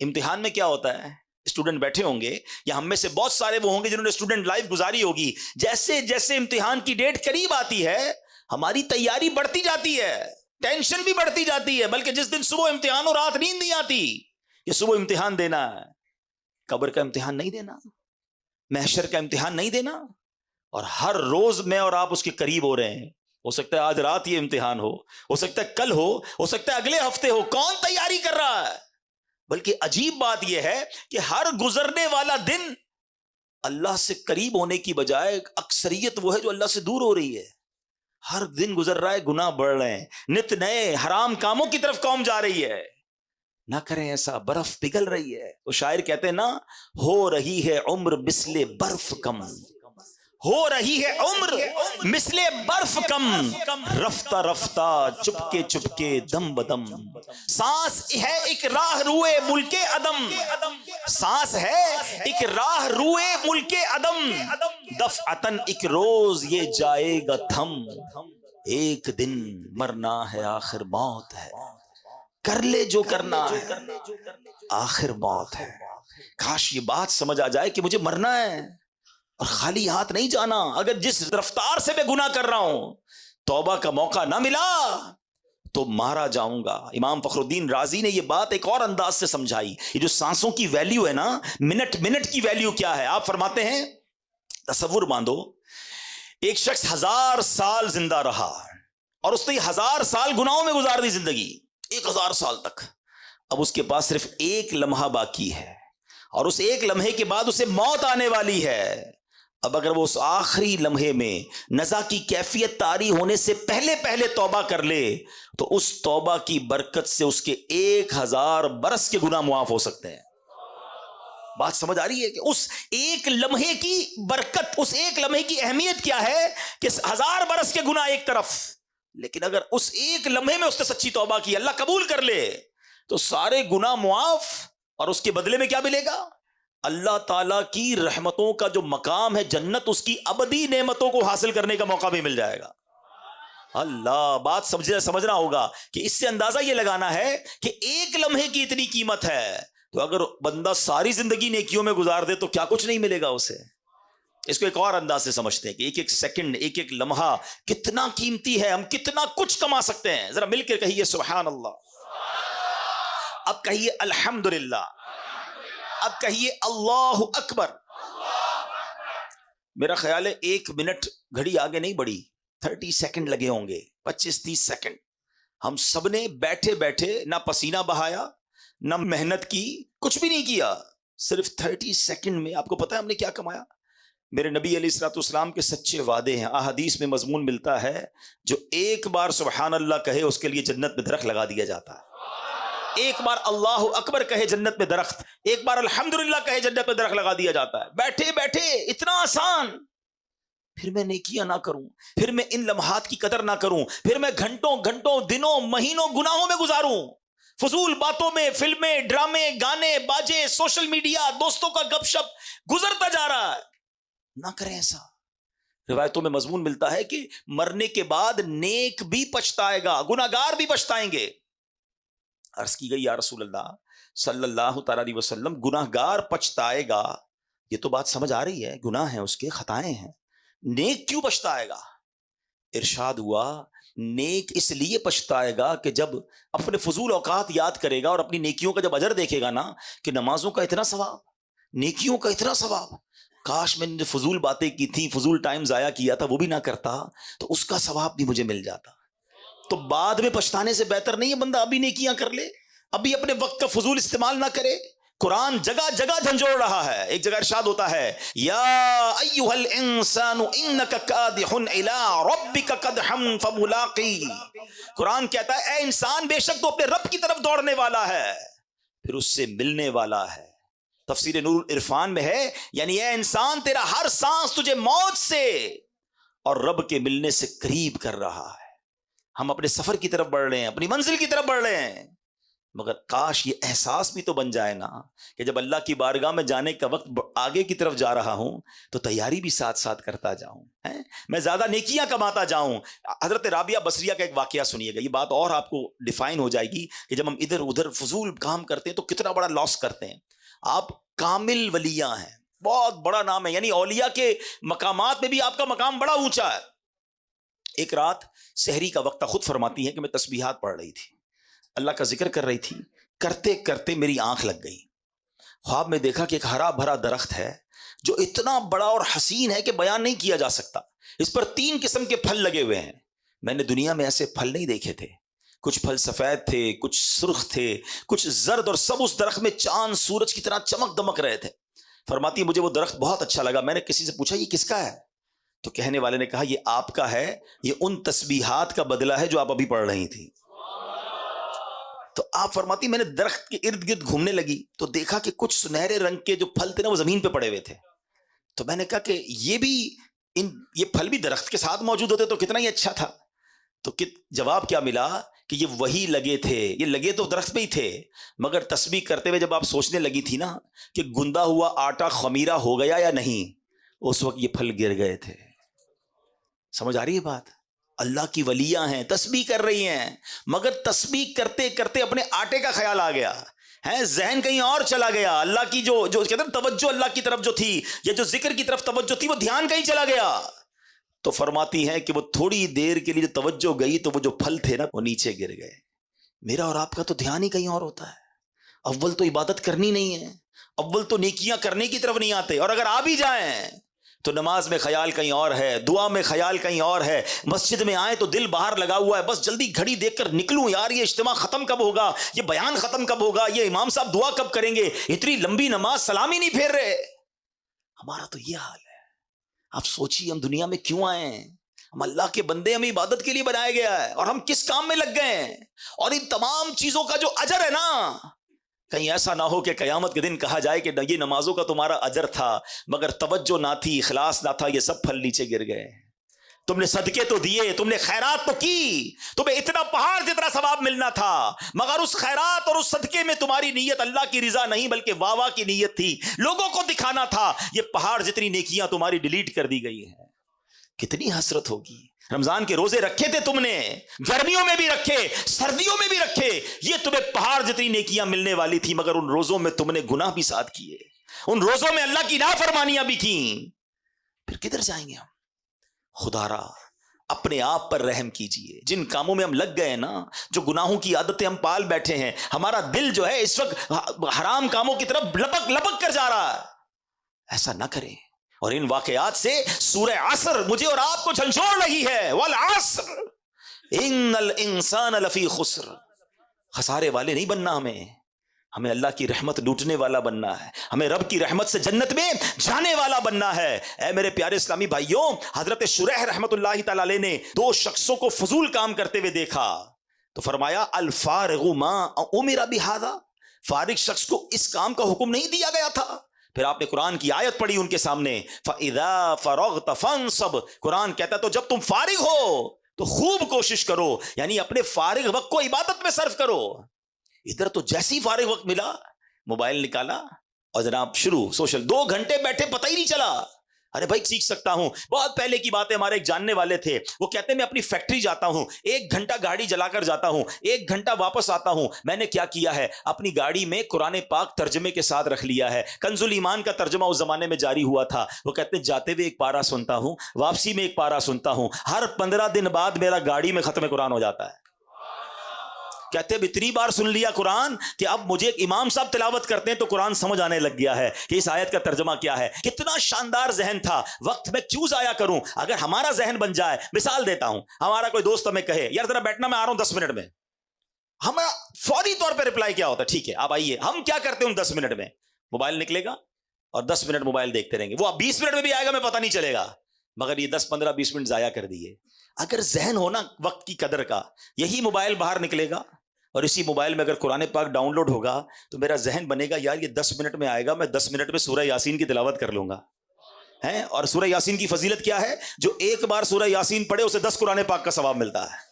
امتحان میں کیا ہوتا ہے، اسٹوڈنٹ بیٹھے ہوں گے یا ہم میں سے بہت سارے وہ ہوں گے جنہوں نے اسٹوڈنٹ لائف گزاری ہوگی. جیسے جیسے امتحان کی ڈیٹ قریب آتی ہے ہماری تیاری بڑھتی جاتی ہے، ٹینشن بھی بڑھتی جاتی ہے. بلکہ جس دن صبح امتحان اور رات نیند نہیں آتی کہ صبح امتحان دینا ہے، قبر کا امتحان نہیں دینا، محشر کا امتحان نہیں دینا، اور ہر روز میں اور آپ اس کے قریب ہو رہے ہیں. ہو سکتا ہے آج رات یہ امتحان ہو سکتا ہے کل ہو سکتا ہے اگلے ہفتے ہو. کون تیاری کر رہا ہے؟ بلکہ عجیب بات یہ ہے کہ ہر گزرنے والا دن اللہ سے قریب ہونے کی بجائے اکثریت وہ ہے جو اللہ سے دور ہو رہی ہے. ہر دن گزر رہا ہے، گناہ بڑھ رہے ہیں، نت نئے حرام کاموں کی طرف قوم جا رہی ہے. نہ کریں ایسا، برف پگھل رہی ہے. وہ شاعر کہتے ہیں نا، ہو رہی ہے عمر مثل برف کم، ہو رہی ہے عمر مثل برف کم، رفتہ رفتہ چپکے چپکے دم بدم، سانس ہے ایک راہ روئے ملک عدم، سانس ہے ایک راہ روئے ملک عدم، دفعتن ایک روز یہ جائے گا تھم، ایک دن مرنا ہے آخر موت ہے، کر لے جو کرنا ہے آخر موت ہے. کاش یہ بات سمجھ آ جائے کہ مجھے مرنا ہے اور خالی ہاتھ نہیں جانا. اگر جس رفتار سے میں گناہ کر رہا ہوں توبہ کا موقع نہ ملا تو مارا جاؤں گا. امام فخر الدین رازی نے یہ بات ایک اور انداز سے سمجھائی. یہ جو سانسوں کی ویلیو ہے نا، منٹ کی ویلیو کیا ہے. آپ فرماتے ہیں تصور باندھو، ایک شخص 1000 سال زندہ رہا اور اس نے 1000 سال گناہوں میں گزار دی زندگی، 1000 سال تک. اب اس کے پاس صرف ایک لمحہ باقی ہے اور اس ایک لمحے کے بعد اسے موت آنے والی ہے. اب اگر وہ اس آخری لمحے میں نزا کی کیفیت طاری ہونے سے پہلے توبہ کر لے تو اس توبہ کی برکت سے اس کے 1000 برس کے گناہ معاف ہو سکتے ہیں. بات سمجھ آ رہی ہے کہ اس ایک لمحے کی برکت، اس ایک لمحے کی اہمیت کیا ہے کہ 1000 برس کے گناہ ایک طرف، لیکن اگر اس ایک لمحے میں اس نے سچی توبہ کی، اللہ قبول کر لے تو سارے گناہ معاف، اور اس کے بدلے میں کیا ملے گا؟ اللہ تعالیٰ کی رحمتوں کا جو مقام ہے جنت، اس کی ابدی نعمتوں کو حاصل کرنے کا موقع بھی مل جائے گا. اللہ، بات سمجھنا ہوگا کہ اس سے اندازہ یہ لگانا ہے کہ ایک لمحے کی اتنی قیمت ہے، تو اگر بندہ ساری زندگی نیکیوں میں گزار دے تو کیا کچھ نہیں ملے گا اسے. اس کو ایک اور انداز سے سمجھتے ہیں کہ ایک ایک سیکنڈ، ایک ایک لمحہ کتنا قیمتی ہے، ہم کتنا کچھ کما سکتے ہیں. ذرا مل کے کہیے سبحان اللہ. اب کہیے الحمدللہ. اب کہیے اللہ اکبر. میرا خیال ہے 1 منٹ گھڑی آگے نہیں بڑھی، 30 سیکنڈ لگے ہوں گے، 25-30 سیکنڈ. ہم سب نے بیٹھے بیٹھے نہ پسینہ بہایا، نہ محنت کی، کچھ بھی نہیں کیا. صرف 30 سیکنڈ میں آپ کو پتا ہے ہم نے کیا کمایا. میرے نبی علیہ الصلوۃ والسلام کے سچے وعدے ہیں. احادیث میں مضمون ملتا ہے، جو ایک بار سبحان اللہ کہے اس کے لیے جنت میں درخت لگا دیا جاتا ہے. ایک بار اللہ اکبر کہے جنت میں درخت، ایک بار الحمدللہ کہے جنت میں درخت لگا دیا جاتا ہے. بیٹھے بیٹھے اتنا آسان. پھر میں نیکیاں نہ کروں، پھر میں ان لمحات کی قدر نہ کروں، پھر میں گھنٹوں دنوں مہینوں گناہوں میں گزاروں، فضول باتوں میں، فلمیں، ڈرامے، گانے، باجے، سوشل میڈیا، دوستوں کا گپ شپ گزرتا جا رہا ہے. نہ کریں ایسا. روایتوں میں مضمون ملتا ہے کہ مرنے کے بعد نیک بھی پچھتائے گا، گناہگار بھی پچھتائیں گے. عرض کی گئی یا رسول اللہ صلی اللہ تعالی علیہ وسلم، گناہگار پچھتائے گا، یہ تو بات سمجھ آ رہی ہے، گناہ ہیں اس کے، خطائیں ہیں، نیک کیوں پچھتائے گا؟ ارشاد ہوا نیک اس لیے پچھتائے گا کہ جب اپنے فضول اوقات یاد کرے گا اور اپنی نیکیوں کا جب اجر دیکھے گا نا، کہ نمازوں کا اتنا ثواب، نیکیوں کا اتنا ثواب، کاش میں نے فضول باتیں کی تھی، فضول ٹائم ضائع کیا تھا، وہ بھی نہ کرتا تو اس کا ثواب بھی مجھے مل جاتا. تو بعد میں پچھتانے سے بہتر نہیں ہے بندہ ابھی نیکیاں کر لے، ابھی اپنے وقت کا فضول استعمال نہ کرے. قرآن جگہ جگہ جھنجھوڑ رہا ہے. ایک جگہ ارشاد ہوتا ہے یا ایھا الانسان انک کادح الی ربک قدحا فملاقی. قرآن کہتا ہے اے انسان، بے شک تو اپنے رب کی طرف دوڑنے والا ہے، پھر اس سے ملنے والا ہے. تفسیر نور العرفان میں ہے یعنی اے انسان، تیرا ہر سانس تجھے موت سے اور رب کے ملنے سے قریب کر رہا ہے. ہم اپنے سفر کی طرف بڑھ رہے ہیں، اپنی منزل کی طرف بڑھ رہے ہیں، مگر کاش یہ احساس بھی تو بن جائے نا کہ جب اللہ کی بارگاہ میں جانے کا وقت آگے کی طرف جا رہا ہوں تو تیاری بھی ساتھ ساتھ کرتا جاؤں، میں زیادہ نیکیاں کماتا جاؤں. حضرت رابعہ بصریہ کا ایک واقعہ سنیے گا، یہ بات اور آپ کو ڈیفائن ہو جائے گی کہ جب ہم ادھر ادھر فضول کام کرتے ہیں تو کتنا بڑا لاس کرتے ہیں. آپ کامل ولیاں ہیں، بہت بڑا نام ہے، یعنی اولیاء کے مقامات میں بھی آپ کا مقام بڑا اونچا ہے. ایک رات سحری کا وقت، خود فرماتی ہے کہ میں تسبیحات پڑھ رہی تھی، اللہ کا ذکر کر رہی تھی، کرتے کرتے میری آنکھ لگ گئی. خواب میں دیکھا کہ ایک ہرا بھرا درخت ہے جو اتنا بڑا اور حسین ہے کہ بیان نہیں کیا جا سکتا. اس پر 3 قسم کے پھل لگے ہوئے ہیں. میں نے دنیا میں ایسے پھل نہیں دیکھے تھے. کچھ پھل سفید تھے, کچھ سرخ تھے, کچھ زرد, اور سب اس درخت میں چاند سورج کی طرح چمک دمک رہے تھے. فرماتی مجھے وہ درخت بہت اچھا لگا. میں نے کسی سے پوچھا یہ کس کا ہے؟ تو کہنے والے نے کہا یہ آپ کا ہے, یہ ان تسبیحات کا بدلہ ہے جو آپ ابھی پڑھ رہی تھی. تو آپ فرماتی میں نے درخت کے ارد گرد گھومنے لگی تو دیکھا کہ کچھ سنہرے رنگ کے جو پھل تھے نا وہ زمین پہ پڑے ہوئے تھے. تو میں نے کہا کہ یہ پھل بھی درخت کے ساتھ موجود ہوتے تو کتنا ہی اچھا تھا. تو جواب کیا ملا کہ یہ وہی لگے تھے, یہ لگے تو درخت پہ ہی تھے, مگر تسبیح کرتے ہوئے جب آپ سوچنے لگی تھی نا کہ گندا ہوا آٹا خمیرہ ہو گیا یا نہیں, اس وقت یہ پھل گر گئے تھے. سمجھ آ رہی ہے بات؟ اللہ کی ولیاں ہیں, تسبیح کر رہی ہیں, مگر تسبیح کرتے کرتے اپنے آٹے کا خیال آ گیا ہے, ذہن کہیں اور چلا گیا. اللہ کی جو کہتے ہیں توجہ اللہ کی طرف جو تھی, یا جو ذکر کی طرف توجہ تھی, وہ دھیان کہیں چلا گیا. تو فرماتی ہیں کہ وہ تھوڑی دیر کے لیے جو توجہ گئی تو وہ جو پھل تھے نا وہ نیچے گر گئے. میرا اور آپ کا تو دھیان ہی کہیں اور ہوتا ہے. اول تو عبادت کرنی نہیں ہے, اول تو نیکیاں کرنے کی طرف نہیں آتے, اور اگر آ بھی جائیں تو نماز میں خیال کہیں اور ہے, دعا میں خیال کہیں اور ہے, مسجد میں آئے تو دل باہر لگا ہوا ہے, بس جلدی گھڑی دیکھ کر نکلوں یار, یہ اجتماع ختم کب ہوگا, یہ بیان ختم کب ہوگا, یہ امام صاحب دعا کب کریں گے, اتنی لمبی نماز سلام ہی نہیں پھیر رہے. ہمارا تو یہ حال ہے. آپ سوچیے ہم دنیا میں کیوں آئے ہیں؟ ہم اللہ کے بندے, ہمیں عبادت کے لیے بنایا گیا ہے, اور ہم کس کام میں لگ گئے ہیں. اور ان تمام چیزوں کا جو اجر ہے نا, کہیں ایسا نہ ہو کہ قیامت کے دن کہا جائے کہ یہ نمازوں کا تمہارا اجر تھا مگر توجہ نہ تھی, اخلاص نہ تھا, یہ سب پھل نیچے گر گئے. تم نے صدقے تو دیے, تم نے خیرات تو کی, تمہیں اتنا پہاڑ جتنا ثواب ملنا تھا, مگر اس خیرات اور اس صدقے میں تمہاری نیت اللہ کی رضا نہیں بلکہ واہ واہ کی نیت تھی, لوگوں کو دکھانا تھا. یہ پہاڑ جتنی نیکیاں تمہاری ڈیلیٹ کر دی گئی ہیں. کتنی حسرت ہوگی. رمضان کے روزے رکھے تھے تم نے, گرمیوں میں بھی رکھے, سردیوں میں بھی رکھے, یہ تمہیں پہاڑ جتنی نیکیاں ملنے والی تھی, مگر ان روزوں میں تم نے گناہ بھی ساتھ کیے, ان روزوں میں اللہ کی نافرمانیاں بھی کی. پھر کدھر جائیں گے ہم؟ خدا را اپنے آپ پر رحم کیجئے. جن کاموں میں ہم لگ گئے نا, جو گناہوں کی عادتیں ہم پال بیٹھے ہیں, ہمارا دل جو ہے اس وقت حرام کاموں کی طرف لپک لپک کر جا رہا ہے. ایسا نہ کریں. اور ان واقعات سے سورہ عصر مجھے اور آپ کو جھنجھوڑ رہی ہے. والعصر ان الانسان لفی خسر. خسارے والے نہیں بننا ہمیں اللہ کی رحمت لوٹنے والا بننا ہے, ہمیں رب کی رحمت سے جنت میں جانے والا بننا ہے. اے میرے پیارے اسلامی بھائیوں, حضرت شریح رحمت اللہ تعالی علیہ نے دو شخصوں کو فضول کام کرتے ہوئے دیکھا تو فرمایا الفارغ ما امر بہذا, فارغ شخص کو اس کام کا حکم نہیں دیا گیا تھا. پھر آپ نے قرآن کی آیت پڑھی ان کے سامنے, فَإِذَا فَرَغْتَ فَانْصَبْ. قرآن کہتا ہے تو جب تم فارغ ہو تو خوب کوشش کرو, یعنی اپنے فارغ وقت کو عبادت میں صرف کرو. ادھر تو جیسی فارغ وقت ملا موبائل نکالا اور جناب شروع سوشل, 2 گھنٹے بیٹھے پتہ ہی نہیں چلا. ارے بھائی سیکھ سکتا ہوں, بہت پہلے کی بات ہے. ہمارے ایک جاننے والے تھے, وہ کہتے ہیں میں اپنی فیکٹری جاتا ہوں, 1 گھنٹہ گاڑی جلا کر جاتا ہوں, 1 گھنٹہ واپس آتا ہوں. میں نے کیا کیا ہے, اپنی گاڑی میں قرآن پاک ترجمے کے ساتھ رکھ لیا ہے. کنز الایمان کا ترجمہ اس زمانے میں جاری ہوا تھا. وہ کہتے ہیں جاتے ہوئے 1 پارہ سنتا ہوں, واپسی میں 1 پارہ سنتا ہوں, ہر 15 دن بعد میرا گاڑی میں ختم قرآن ہو جاتا ہے. کہتے ہیں اتنی بار سن لیا قرآن کہ اب مجھے امام صاحب تلاوت کرتے ہیں تو قرآن سمجھ آنے لگ گیا ہے کہ اس آیت کا ترجمہ کیا ہے. کتنا شاندار ذہن تھا, وقت میں کیوں ضائع کروں. اگر ہمارا ذہن بن جائے, مثال دیتا ہوں, ہمارا کوئی دوست ہمیں کہے یار ذرا بیٹھنا, میں آ رہا ہوں 10 منٹ میں, ہمارا فوری طور پہ رپلائی کیا ہوتا ہے, ٹھیک ہے آپ آئیے. ہم کیا کرتے ہیں, 10 منٹ میں موبائل نکلے گا اور 10 منٹ موبائل دیکھتے رہیں گے. وہ 20 منٹ میں بھی آئے گا, میں پتہ نہیں چلے گا, مگر یہ 10 15 20 منٹ ضائع کر دیے. اگر ذہن ہونا وقت کی قدر کا, یہی موبائل باہر نکلے گا اور اسی موبائل میں اگر قرآن پاک ڈاؤن لوڈ ہوگا تو میرا ذہن بنے گا یار یہ 10 منٹ میں آئے گا, میں 10 منٹ میں سورہ یاسین کی تلاوت کر لوں گا. ہیں, اور سورہ یاسین کی فضیلت کیا ہے, جو 1 بار سورہ یاسین پڑھے اسے 10 قرآن پاک کا ثواب ملتا ہے.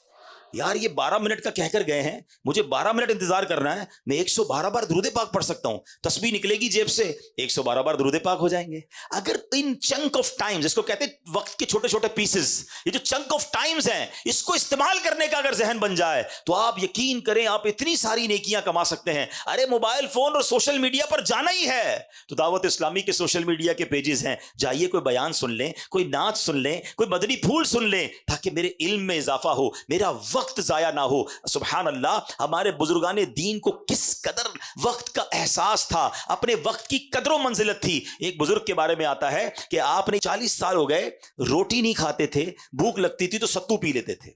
یار یہ 12 منٹ کا کہہ کر گئے ہیں, مجھے 12 منٹ انتظار کرنا ہے, میں 112 بار درود پاک پڑھ سکتا ہوں. تسبیح نکلے گی جیب سے, 112 بار درود پاک ہو جائیں گے. اگر ان چنک آف ٹائمز, اس کو کہتے ہیں وقت کے چھوٹے چھوٹے پیسز, یہ جو چنک آف ٹائمز ہیں اس کو استعمال کرنے کا اگر ذہن بن جائے تو آپ یقین کریں آپ اتنی ساری نیکیاں کما سکتے ہیں. ارے موبائل فون اور سوشل میڈیا پر جانا ہی ہے تو دعوت اسلامی کے سوشل میڈیا کے پیجز ہیں, جائیے کوئی بیان سن لیں, کوئی نعت سن لیں, کوئی مدنی پھول سن لیں, تاکہ میرے علم میں اضافہ ہو, میرا وقت ضائع نہ ہو. سبحان اللہ, ہمارے بزرگان دین کو کس قدر وقت کا احساس تھا, اپنے وقت کی قدر و منزلت تھی. ایک بزرگ کے بارے میں آتا ہے کہ آپ نے 40 سال ہو گئے روٹی نہیں کھاتے تھے, بھوک لگتی تھی تو ستو پی لیتے تھے.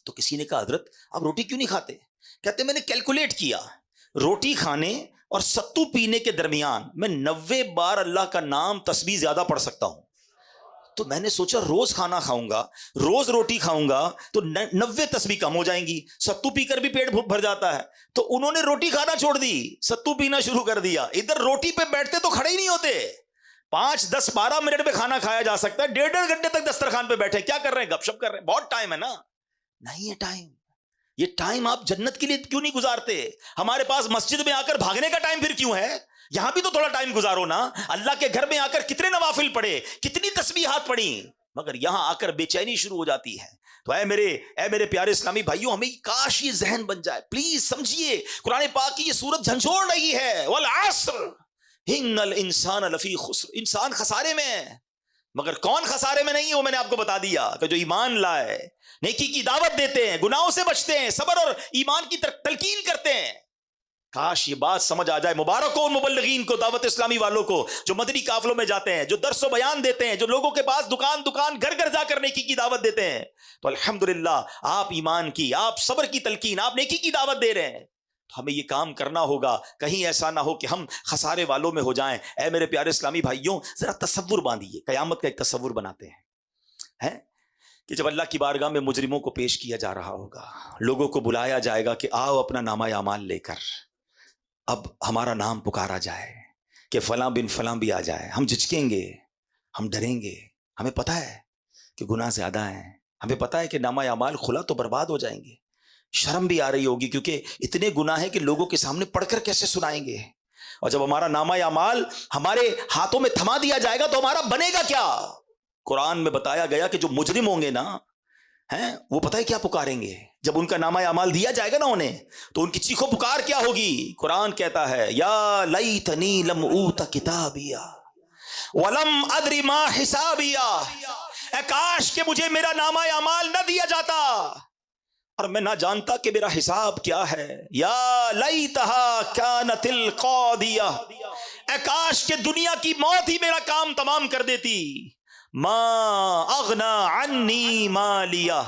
تو کسی نے کہا حضرت آپ روٹی کیوں نہیں کھاتے؟ کہتے میں نے کیلکولیٹ کیا، روٹی کھانے اور ستو پینے کے درمیان میں 90 بار اللہ کا نام تسبیح زیادہ پڑھ سکتا ہوں. تو میں نے سوچا روز کھانا کھاؤں گا، روز روٹی کھاؤں گا تو 90 تسبیح کم ہو جائیں گی، ستو پی کر بھی پیٹ بھر جاتا ہے. تو انہوں نے روٹی کھانا چھوڑ دی، ستو پینا شروع کر دیا. ادھر روٹی پہ بیٹھتے تو کھڑے ہی نہیں ہوتے، 5 10 12 منٹ میں کھانا کھایا جا سکتا ہے، 1.5 گھنٹے تک دسترخوان پہ بیٹھے کیا کر رہے ہیں؟ گپ شپ کر رہے ہیں. بہت ٹائم ہے نا. نہیں ہے ٹائم. یہ ٹائم آپ جنت کے لیے کیوں نہیں گزارتے؟ ہمارے پاس مسجد میں آ کر بھاگنے کا ٹائم پھر کیوں ہے؟ یہاں بھی تو تھوڑا ٹائم گزارو نا. اللہ کے گھر میں آ کر کتنے نوافل پڑھے، کتنی تسبیحات پڑھی، مگر یہاں آ کر بے چینی شروع ہو جاتی ہے. تو اے میرے پیارے اسلامی بھائیوں، ہمیں کاش یہ ذہن بن جائے. پلیز سمجھیے قرآن پاک کی یہ سورت جھنجھوڑ رہی ہے، والعصر ان الانسان لفی خسر، انسان خسارے میں ہے. مگر کون خسارے میں نہیں ہے وہ میں نے آپ کو بتا دیا، کہ جو ایمان لائے، نیکی کی دعوت دیتے ہیں، گناہوں سے بچتے ہیں، صبر اور ایمان کی تلقین کرتے ہیں. کاش یہ بات سمجھ آ جائے. مبارک ہو ان مبلغین کو، دعوت اسلامی والوں کو جو مدنی قافلوں میں جاتے ہیں، جو درس و بیان دیتے ہیں، جو لوگوں کے پاس دکان دکان گھر گھر جا کر نیکی کی دعوت دیتے ہیں. تو الحمدللہ آپ ایمان کی، آپ صبر کی تلقین، آپ نیکی کی دعوت دے رہے ہیں. تو ہمیں یہ کام کرنا ہوگا، کہیں ایسا نہ ہو کہ ہم خسارے والوں میں ہو جائیں. اے میرے پیارے اسلامی بھائیوں، ذرا تصور باندھیے، قیامت کا ایک تصور بناتے ہیں کہ جب اللہ کی بارگاہ میں مجرموں کو پیش کیا جا رہا ہوگا، لوگوں کو بلایا جائے گا کہ آؤ اپنا نامہ اعمال لے کر. اب ہمارا نام پکارا جائے کہ فلاں بن فلاں بھی آ جائے. ہم جھجکیں گے، ہم ڈریں گے. ہمیں پتہ ہے کہ گناہ زیادہ ہیں، ہمیں پتہ ہے کہ نامہ اعمال کھلا تو برباد ہو جائیں گے. شرم بھی آ رہی ہوگی کیونکہ اتنے گناہ ہیں کہ لوگوں کے سامنے پڑھ کر کیسے سنائیں گے. اور جب ہمارا نامہ اعمال ہمارے ہاتھوں میں تھما دیا جائے گا تو ہمارا بنے گا کیا؟ قرآن میں بتایا گیا کہ جو مجرم ہوں گے نا وہ پتہ ہے کیا پکاریں گے؟ جب ان کا نامہ اعمال دیا جائے گا نا انہیں، تو ان کی چیخو پکار کیا ہوگی؟ قرآن کہتا ہے یا لیتنی لم اوت کتابیا ولم ادری ما حسابیا، اے کاش کہ مجھے میرا نامہ اعمال نہ دیا جاتا اور میں نہ جانتا کہ میرا حساب کیا ہے. یا لیتہا کانت القاضیہ، اے کاش کہ دنیا کی موت ہی میرا کام تمام کر دیتی. ما اغنا عنی مالیہ،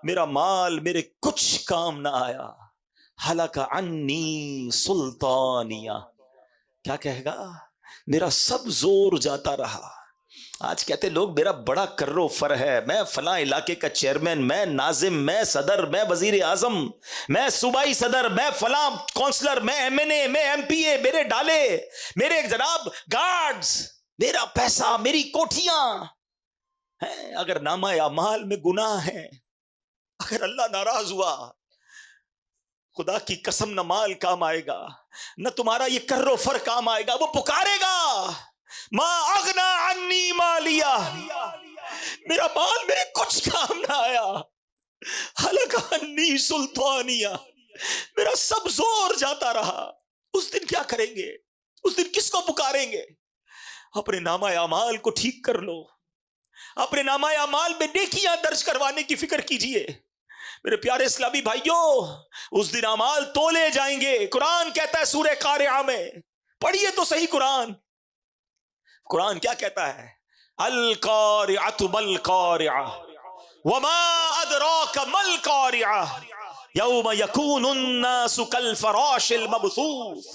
میرا مال میرے کچھ کام نہ آیا. ہلک عنی سلطانیہ، کیا کہے گا؟ میرا سب زور جاتا رہا. آج کہتے لوگ میرا بڑا کرو فر ہے، میں فلاں علاقے کا چیئرمین، میں ناظم، میں صدر، میں وزیر اعظم، میں صوبائی صدر، میں فلاں کونسلر، میں ایم این اے، میں ایم پی اے، میرے ڈالے، میرے جناب گارڈز، میرا پیسہ، میری کوٹھیاں ہیں. اگر نامہ اعمال میں گناہ ہے، اگر اللہ ناراض ہوا، خدا کی قسم نہ مال کام آئے گا، نہ تمہارا یہ کرو فر کام آئے گا. وہ پکارے گا ما اغنا عنی مالیہ، میرا مال میرے کچھ کام نہ آیا. ہلک عنی سلطانیہ، میرا سب زور جاتا رہا. اس دن کیا کریں گے؟ اس دن کس کو پکاریں گے؟ اپنے نامہ اعمال کو ٹھیک کر لو، اپنے نامہ اعمال میں نیکیاں درج کروانے کی فکر کیجئے. میرے پیارے اسلامی بھائیوں، اس دن اعمال تولے جائیں گے. قرآن کہتا ہے سورہ قارعہ میں، پڑھیے تو صحیح قرآن کیا کہتا ہے؟ القارعۃ ما القارعہ وما ادراک ما القارعہ یوم یکون الناس کالفراش المبثوث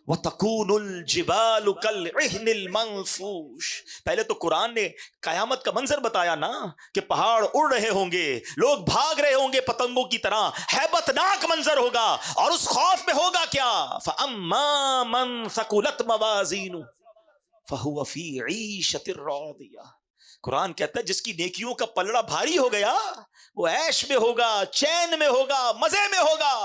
وتکون الجبال کالعہن المنفوش. پہلے تو قرآن نے قیامت کا منظر بتایا نا، کہ پہاڑ اڑ رہے ہوں گے، لوگ بھاگ رہے ہوں گے پتنگوں کی طرح، ہیبت ناک منظر ہوگا. اور اس خوف میں ہوگا کیا؟ فَأَمَّا مَنْ ثَقُلَتْ مَوَازِينُهُ فَهُوَ فِي عِيشَةٍ رَاضِيَةٍ. قرآن کہتا ہے جس کی نیکیوں کا پلڑا بھاری ہو گیا وہ عیش میں ہوگا، چین میں ہوگا، مزے میں ہوگا.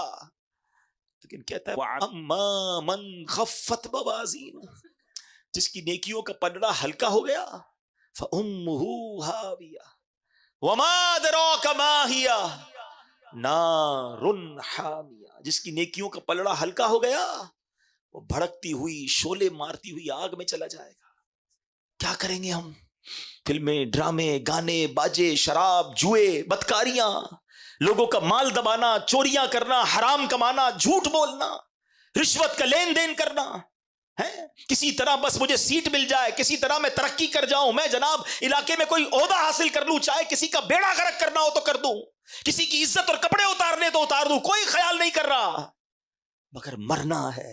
لیکن کہتا ہے وَأَمَّا مَنْ خَفَّتْ مَوَازِينُهُ، جس کی نیکیوں کا پلڑا ہلکا ہو گیا فَأُمُّهُ هَاوِيَةٌ وَمَا أَدْرَاكَ مَا هِيَهْ نَارٌ حَامِيَةٌ. جس کی نیکیوں کا پلڑا ہلکا ہو گیا وہ بھڑکتی ہوئی، شعلے مارتی ہوئی آگ میں چلا جائے گا. کیا کریں گے ہم؟ فلمیں، ڈرامے، گانے، باجے، شراب، جوئے، بدکاریاں، لوگوں کا مال دبانا، چوریاں کرنا، حرام کمانا، جھوٹ بولنا، رشوت کا لین دین کرنا ہے. کسی طرح بس مجھے سیٹ مل جائے، کسی طرح میں ترقی کر جاؤں، میں جناب علاقے میں کوئی عہدہ حاصل کر لوں، چاہے کسی کا بیڑا غرق کرنا ہو تو کر دوں. کسی کی عزت اور کپڑے اتارنے تو اتار دوں، کوئی خیال نہیں کر رہا، مگر مرنا ہے۔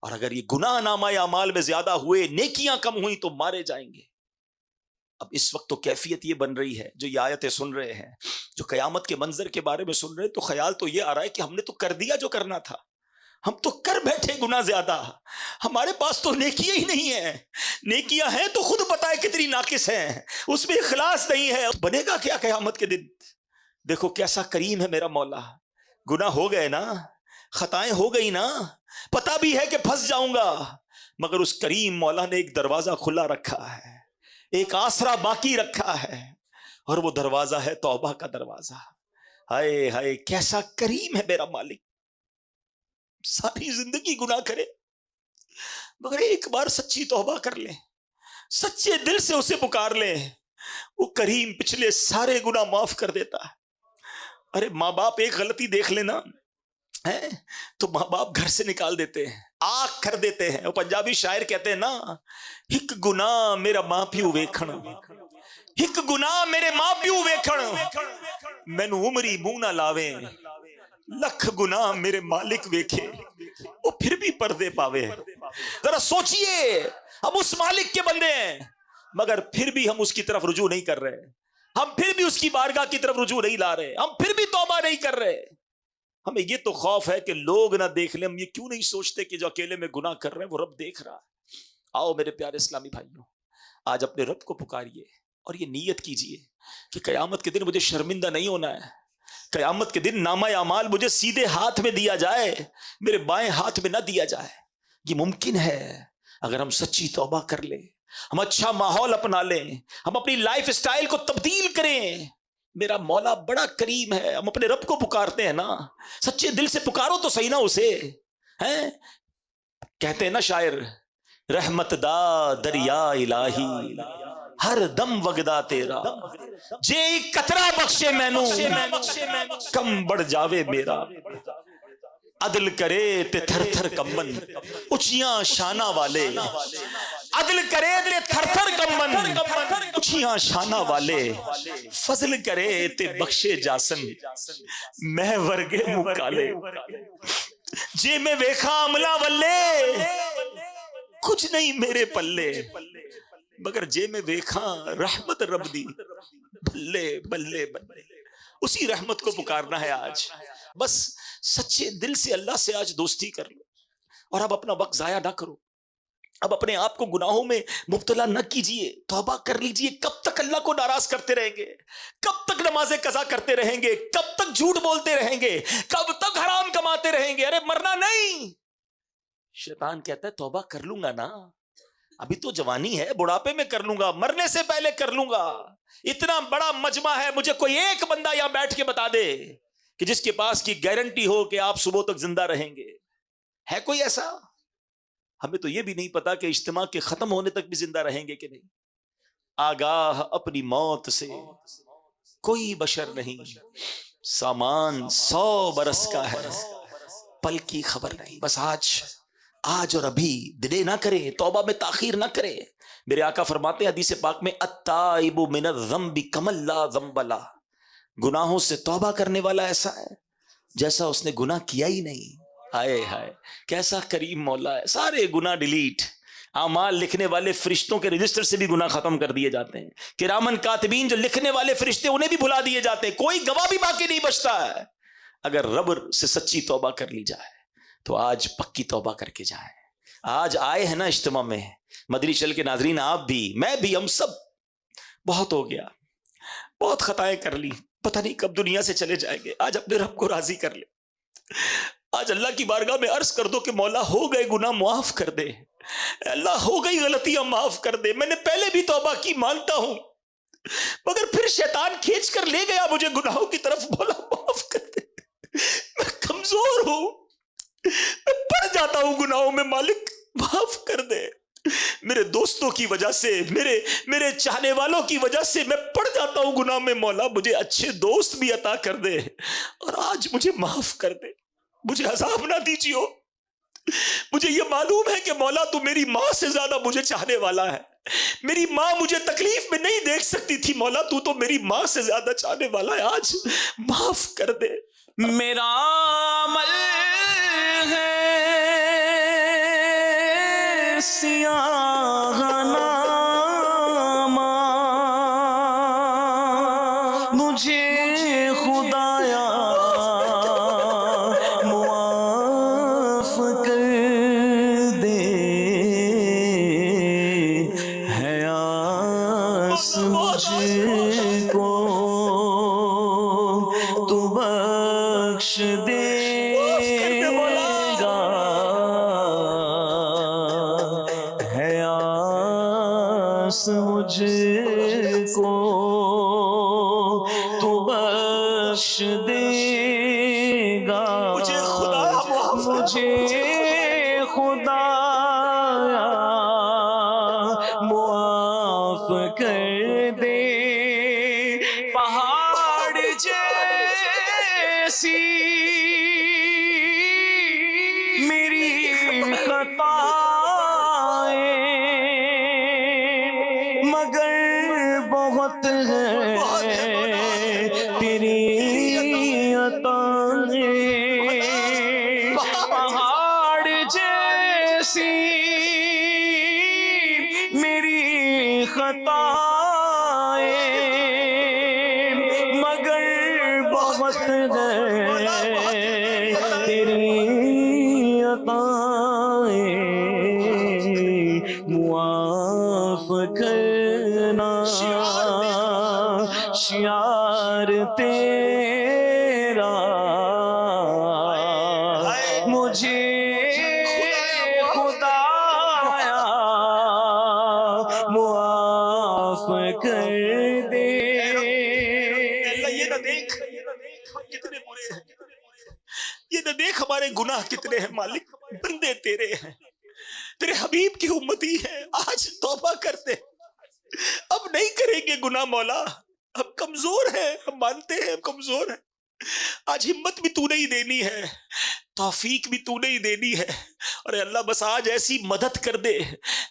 اور اگر یہ گناہ نامہ اعمال میں زیادہ ہوئے، نیکیاں کم ہوئی تو مارے جائیں گے۔ اب اس وقت تو کیفیت یہ بن رہی ہے، جو یہ آیتیں سن رہے ہیں، جو قیامت کے منظر کے بارے میں سن رہے ہیں، تو خیال تو یہ آ رہا ہے کہ ہم نے تو کر دیا جو کرنا تھا، ہم تو کر بیٹھے گناہ زیادہ، ہمارے پاس تو نیکیاں ہی نہیں ہیں، نیکیاں ہیں تو خود پتہ ہے کتنی ناقص ہیں، اس میں اخلاص نہیں ہے، بنے گا کیا قیامت کے دن؟ دیکھو کیسا کریم ہے میرا مولا۔ گناہ ہو گئے نا، خطائیں ہو گئی نا، پتہ بھی ہے کہ پھنس جاؤں گا، مگر اس کریم مولا نے ایک دروازہ کھلا رکھا ہے، ایک آسرا باقی رکھا ہے، اور وہ دروازہ ہے توبہ کا دروازہ۔ ہائے ہائے کیسا کریم ہے میرا مالک، ساری زندگی گناہ کرے مگر ایک بار سچی توبہ کر لیں، سچے دل سے اسے پکار لیں، وہ کریم پچھلے سارے گناہ معاف کر دیتا ہے۔ ارے ماں باپ ایک غلطی دیکھ لینا ہے تو ماں باپ گھر سے نکال دیتے ہیں، آگ کر دیتے ہیں۔ وہ پنجابی شاعر کہتے ہیں نا، ایک گناہ میرا ماں پیو ویکھن، ایک گناہ میرے ماں پیو ویکھن، مینوں عمری منہ نہ لاویں، لکھ گناہ میرے مالک ویکھے وہ پھر بھی پردے پاوے۔ ذرا سوچئے، ہم اس مالک کے بندے ہیں مگر پھر بھی ہم اس کی طرف رجوع نہیں کر رہے، ہم پھر بھی اس کی بارگاہ کی طرف رجوع نہیں لا رہے، ہم پھر بھی توبہ نہیں کر رہے۔ ہمیں یہ تو خوف ہے کہ لوگ نہ دیکھ لیں، ہم یہ کیوں نہیں سوچتے کہ جو اکیلے میں گناہ کر رہے ہیں وہ رب دیکھ رہا ہے۔ آؤ میرے پیارے اسلامی بھائیوں، آج اپنے رب کو پکاریے اور یہ نیت کیجئے کہ قیامت کے دن مجھے شرمندہ نہیں ہونا ہے، قیامت کے دن نامہ اعمال مجھے سیدھے ہاتھ میں دیا جائے، میرے بائیں ہاتھ میں نہ دیا جائے۔ یہ ممکن ہے اگر ہم سچی توبہ کر لیں، ہم اچھا ماحول اپنا لیں، ہم اپنی لائف اسٹائل کو تبدیل کریں۔ میرا مولا بڑا کریم ہے، ہم اپنے رب کو پکارتے ہیں نا، سچے دل سے پکارو تو صحیح نا اسے، ہیں؟ کہتے ہیں نا شاعر، رحمت دا دریا الہی ہر دم وگدا تیرا، جے ایک قطرہ بخشے مینوں کم بڑھ جاوے میرا، عدل کرے تے تھر تھر کمبن اچیاں شانہ والے، عدل کرے تے تھر تھر کمبن اچیاں شانہ والے، فضل کرے تے بخشے جاسن میں ورگے مکالے، جے میں ویکھا عملہ ولے کچھ نہیں میرے پلے، مگر جے میں ویکھاں رحمت رب دی بلے بلے بلے۔ اسی رحمت کو پکارنا ہے آج، بس سچے دل سے اللہ سے آج دوستی کر لو، اور اب اپنا وقت ضائع نہ کرو، اب اپنے آپ کو گناہوں میں مبتلا نہ کیجئے، توبہ کر لیجئے۔ کب تک اللہ کو ناراض کرتے رہیں گے؟ کب تک نمازیں قضا کرتے رہیں گے؟ کب تک جھوٹ بولتے رہیں گے؟ کب تک حرام کماتے رہیں گے؟ ارے مرنا نہیں۔ شیطان کہتا ہے توبہ کر لوں گا نا، ابھی تو جوانی ہے، بڑھاپے میں کر لوں گا، مرنے سے پہلے کر لوں گا۔ اتنا بڑا مجمع ہے، مجھے کوئی ایک بندہ یہاں بیٹھ کے بتا دے کہ جس کے پاس کی گارنٹی ہو کہ آپ صبح تک زندہ رہیں گے، ہے کوئی ایسا؟ ہمیں تو یہ بھی نہیں پتا کہ اجتماع کے ختم ہونے تک بھی زندہ رہیں گے کہ نہیں۔ آگاہ اپنی موت سے کوئی بشر نہیں، سامان 100 برس کا ہے، پل کی خبر نہیں۔ بس آج اور ابھی دلے نہ کرے، توبہ میں تاخیر نہ کرے۔ میرے آقا فرماتے ہیں حدیث پاک میں، التائب من الذنب کمن لا ذنب لہ، گناہوں سے توبہ کرنے والا ایسا ہے جیسا اس نے گناہ کیا ہی نہیں۔ ہائے ہائے کیسا کریم مولا ہے، سارے گناہ ڈیلیٹ، اعمال لکھنے والے فرشتوں کے رجسٹر سے بھی گناہ ختم کر دیے جاتے ہیں، کرامن کاتبین جو لکھنے والے فرشتے انہیں بھی بھلا دیے جاتے ہیں، کوئی گواہ بھی باقی نہیں بچتا ہے۔ اگر رب سے سچی توبہ کر لی جائے تو آج پکی توبہ کر کے جائیں۔ آج آئے ہیں نا اجتماع میں، مدنی چل کے ناظرین، آپ بھی میں بھی، ہم سب، بہت ہو گیا، بہت خطائیں کر لی، پتہ نہیں کب دنیا سے چلے جائیں گے۔ آج اپنے رب کو راضی کر لے، آج اللہ کی بارگاہ میں عرض کر دو کہ مولا ہو گئے گناہ معاف کر دے، اللہ ہو گئی غلطیاں معاف کر دے، میں نے پہلے بھی توبہ کی مانتا ہوں مگر پھر شیطان کھینچ کر لے گیا مجھے گناہوں کی طرف، مولا معاف کر دے، میں کمزور ہوں، میں پڑ جاتا ہوں گناہوں میں، مالک معاف کر دے، میرے دوستوں کی وجہ سے، میرے چاہنے والوں کی وجہ سے میں پڑ جاتا ہوں گناہ میں، مولا مجھے اچھے دوست بھی عطا کر دے، اور آج مجھے معاف کر دے، مجھے عذاب نہ دیجیو۔ مجھے یہ معلوم ہے کہ مولا تو میری ماں سے زیادہ مجھے چاہنے والا ہے، میری ماں مجھے تکلیف میں نہیں دیکھ سکتی تھی، مولا تو تو میری ماں سے زیادہ چاہنے والا ہے، آج معاف کر دے۔ میرا عمل ہے سیاہ نامہ، مجھے خدایا معاف کر دے، ہے آس مجھ کو تو بخش دے گا، ہے آس مجھ کو تو بخش دے گا، مجھے خدایا معاف کر دے۔ پہاڑ جیسی میری خطائیں مگر بہت ہے تیری عطائیں، پہاڑ جیسی میری خطائیں مگر بہت ہے تیری عطائیں، معاف کرنا شعار تیرا، مجھے خدایا معاف کر دے۔ اللہ یہ نہ دیکھ کتنے برے ہیں، یہ نہ دیکھ ہمارے گناہ کتنے ہیں مالک، بندے تیرے ہیں، تیرے حبیب کی امتی ہے، آج توبہ کرتے، اب نہیں کریں گے گناہ مولا، ہم کمزور ہیں، ہم مانتے ہیں ہم کمزور ہیں، آج ہمت بھی تو نہیں دینی ہے، توفیق بھی تو نہیں دینی ہے، اور اے اللہ بس آج ایسی مدد کر دے،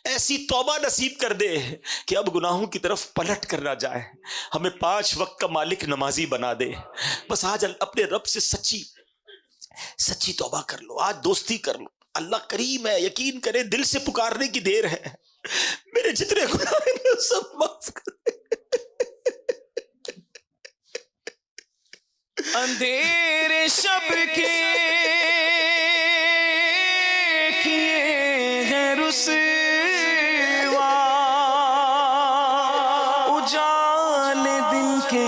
ایسی توبہ نصیب کر دے کہ اب گناہوں کی طرف پلٹ کر نہ جائے، ہمیں 5 وقت کا مالک نمازی بنا دے، بس آج اپنے رب سے سچی توبہ کر لو، آج دوستی کر لو، اللہ کریم ہے، یقین کرے دل سے پکارنے کی دیر ہے، میرے جتنے گناہ ہیں سب معاف کر دے۔ اندھیرے شب کے کیے ہیں رسوا، اجال دن کے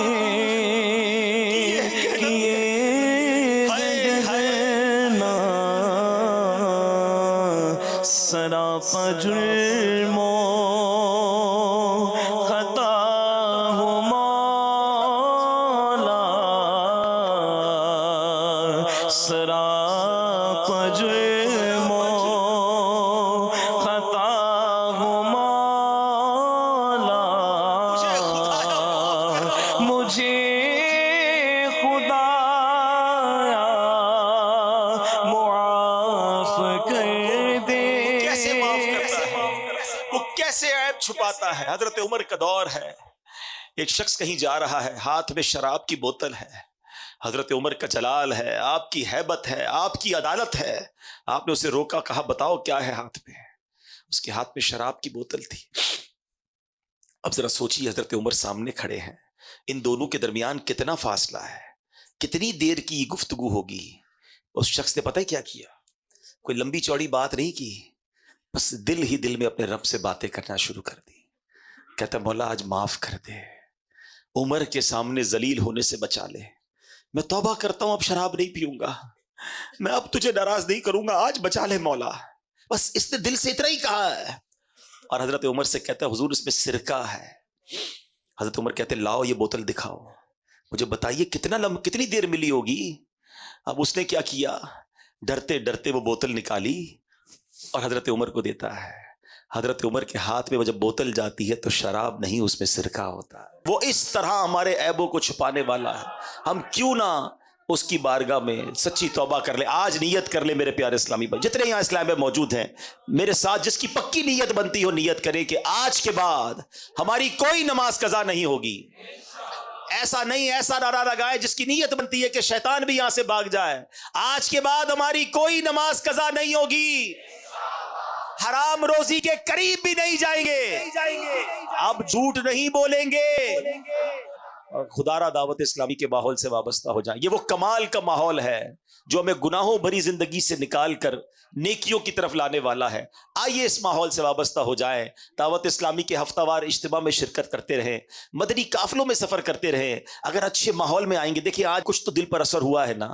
کیے ہیں سراپا جرموں خطا ہو مولا، سراپا جرموں خطا ہو مولا، مجھے خدایا معاف کر دے۔ کیسے معاف کرتا ہے، وہ کیسے عیب چھپاتا ہے۔ حضرت عمر کا دور ہے، ایک شخص کہیں جا رہا ہے، ہاتھ میں شراب کی بوتل ہے، حضرت عمر کا جلال ہے، آپ کی ہیبت ہے، آپ کی عدالت ہے، آپ نے اسے روکا، کہا بتاؤ کیا ہے ہاتھ میں، اس کے ہاتھ میں شراب کی بوتل تھی۔ اب ذرا سوچیے، حضرت عمر سامنے کھڑے ہیں، ان دونوں کے درمیان کتنا فاصلہ ہے، کتنی دیر کی گفتگو ہوگی۔ اس شخص نے پتہ ہے کیا کیا، کوئی لمبی چوڑی بات نہیں کی، بس دل ہی دل میں اپنے رب سے باتیں کرنا شروع کر دی۔ کہتا مولا آج معاف کر دے، عمر کے سامنے ذلیل ہونے سے بچا لے، میں توبہ کرتا ہوں اب شراب نہیں پیوں گا، میں اب تجھے ناراض نہیں کروں گا، آج بچا لے مولا۔ بس اس نے دل سے اتنا ہی کہا ہے، اور حضرت عمر سے کہتا ہے حضور اس میں سرکہ ہے۔ حضرت عمر کہتے لاؤ یہ بوتل دکھاؤ، مجھے بتائیے کتنی دیر ملی ہوگی۔ اب اس نے کیا کیا، ڈرتے ڈرتے وہ بوتل نکالی اور حضرت عمر کو دیتا ہے۔ حضرت عمر کے ہاتھ میں وہ جب بوتل جاتی ہے تو شراب نہیں، اس میں سرکہ ہوتا ہے۔ وہ اس طرح ہمارے عیبوں کو چھپانے والا ہے، ہم کیوں نہ اس کی بارگاہ میں سچی توبہ کر لے. آج نیت کر لے میرے پیارے اسلامی بھائی، جتنے یہاں اسلام میں موجود ہیں میرے ساتھ جس کی پکی نیت بنتی ہو نیت کرے کہ آج کے بعد ہماری کوئی نماز قضا نہیں ہوگی. ایسا نہیں، ایسا نعرہ لگائے جس کی نیت بنتی ہے کہ شیطان بھی یہاں سے بھاگ جائے. آج کے بعد ہماری کوئی نماز قضا نہیں ہوگی، حرام روزی کے قریب بھی نہیں جائیں گے، اب جھوٹ نہیں بولیں گے، اور خدا را دعوت اسلامی کے ماحول سے وابستہ ہو جائیں. یہ وہ کمال کا ماحول ہے جو ہمیں گناہوں بھری زندگی سے نکال کر نیکیوں کی طرف لانے والا ہے. آئیے اس ماحول سے وابستہ ہو جائیں، دعوت اسلامی کے ہفتہ وار اجتماع میں شرکت کرتے رہیں، مدنی قافلوں میں سفر کرتے رہیں. اگر اچھے ماحول میں آئیں گے، دیکھیں آج کچھ تو دل پر اثر ہوا ہے نا،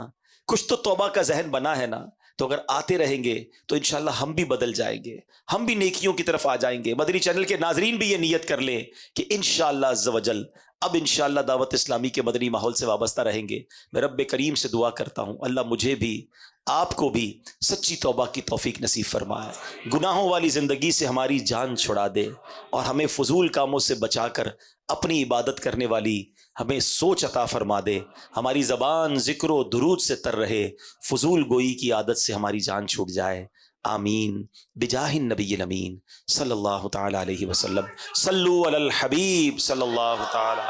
کچھ تو توبہ کا ذہن بنا ہے نا، تو اگر آتے رہیں گے تو انشاءاللہ ہم بھی بدل جائیں گے، ہم بھی نیکیوں کی طرف آ جائیں گے. مدنی چینل کے ناظرین بھی یہ نیت کر لیں کہ انشاءاللہ عز و جل اب انشاءاللہ دعوت اسلامی کے مدنی ماحول سے وابستہ رہیں گے. میں رب کریم سے دعا کرتا ہوں اللہ مجھے بھی آپ کو بھی سچی توبہ کی توفیق نصیب فرمائے، گناہوں والی زندگی سے ہماری جان چھڑا دے، اور ہمیں فضول کاموں سے بچا کر اپنی عبادت کرنے والی ہمیں سوچ عطا فرما دے. ہماری زبان ذکر و درود سے تر رہے، فضول گوئی کی عادت سے ہماری جان چھوٹ جائے. آمین بجاہ النبی الامین صلی اللہ تعالی علیہ وسلم. صلو علی الحبیب صلی اللہ تعالی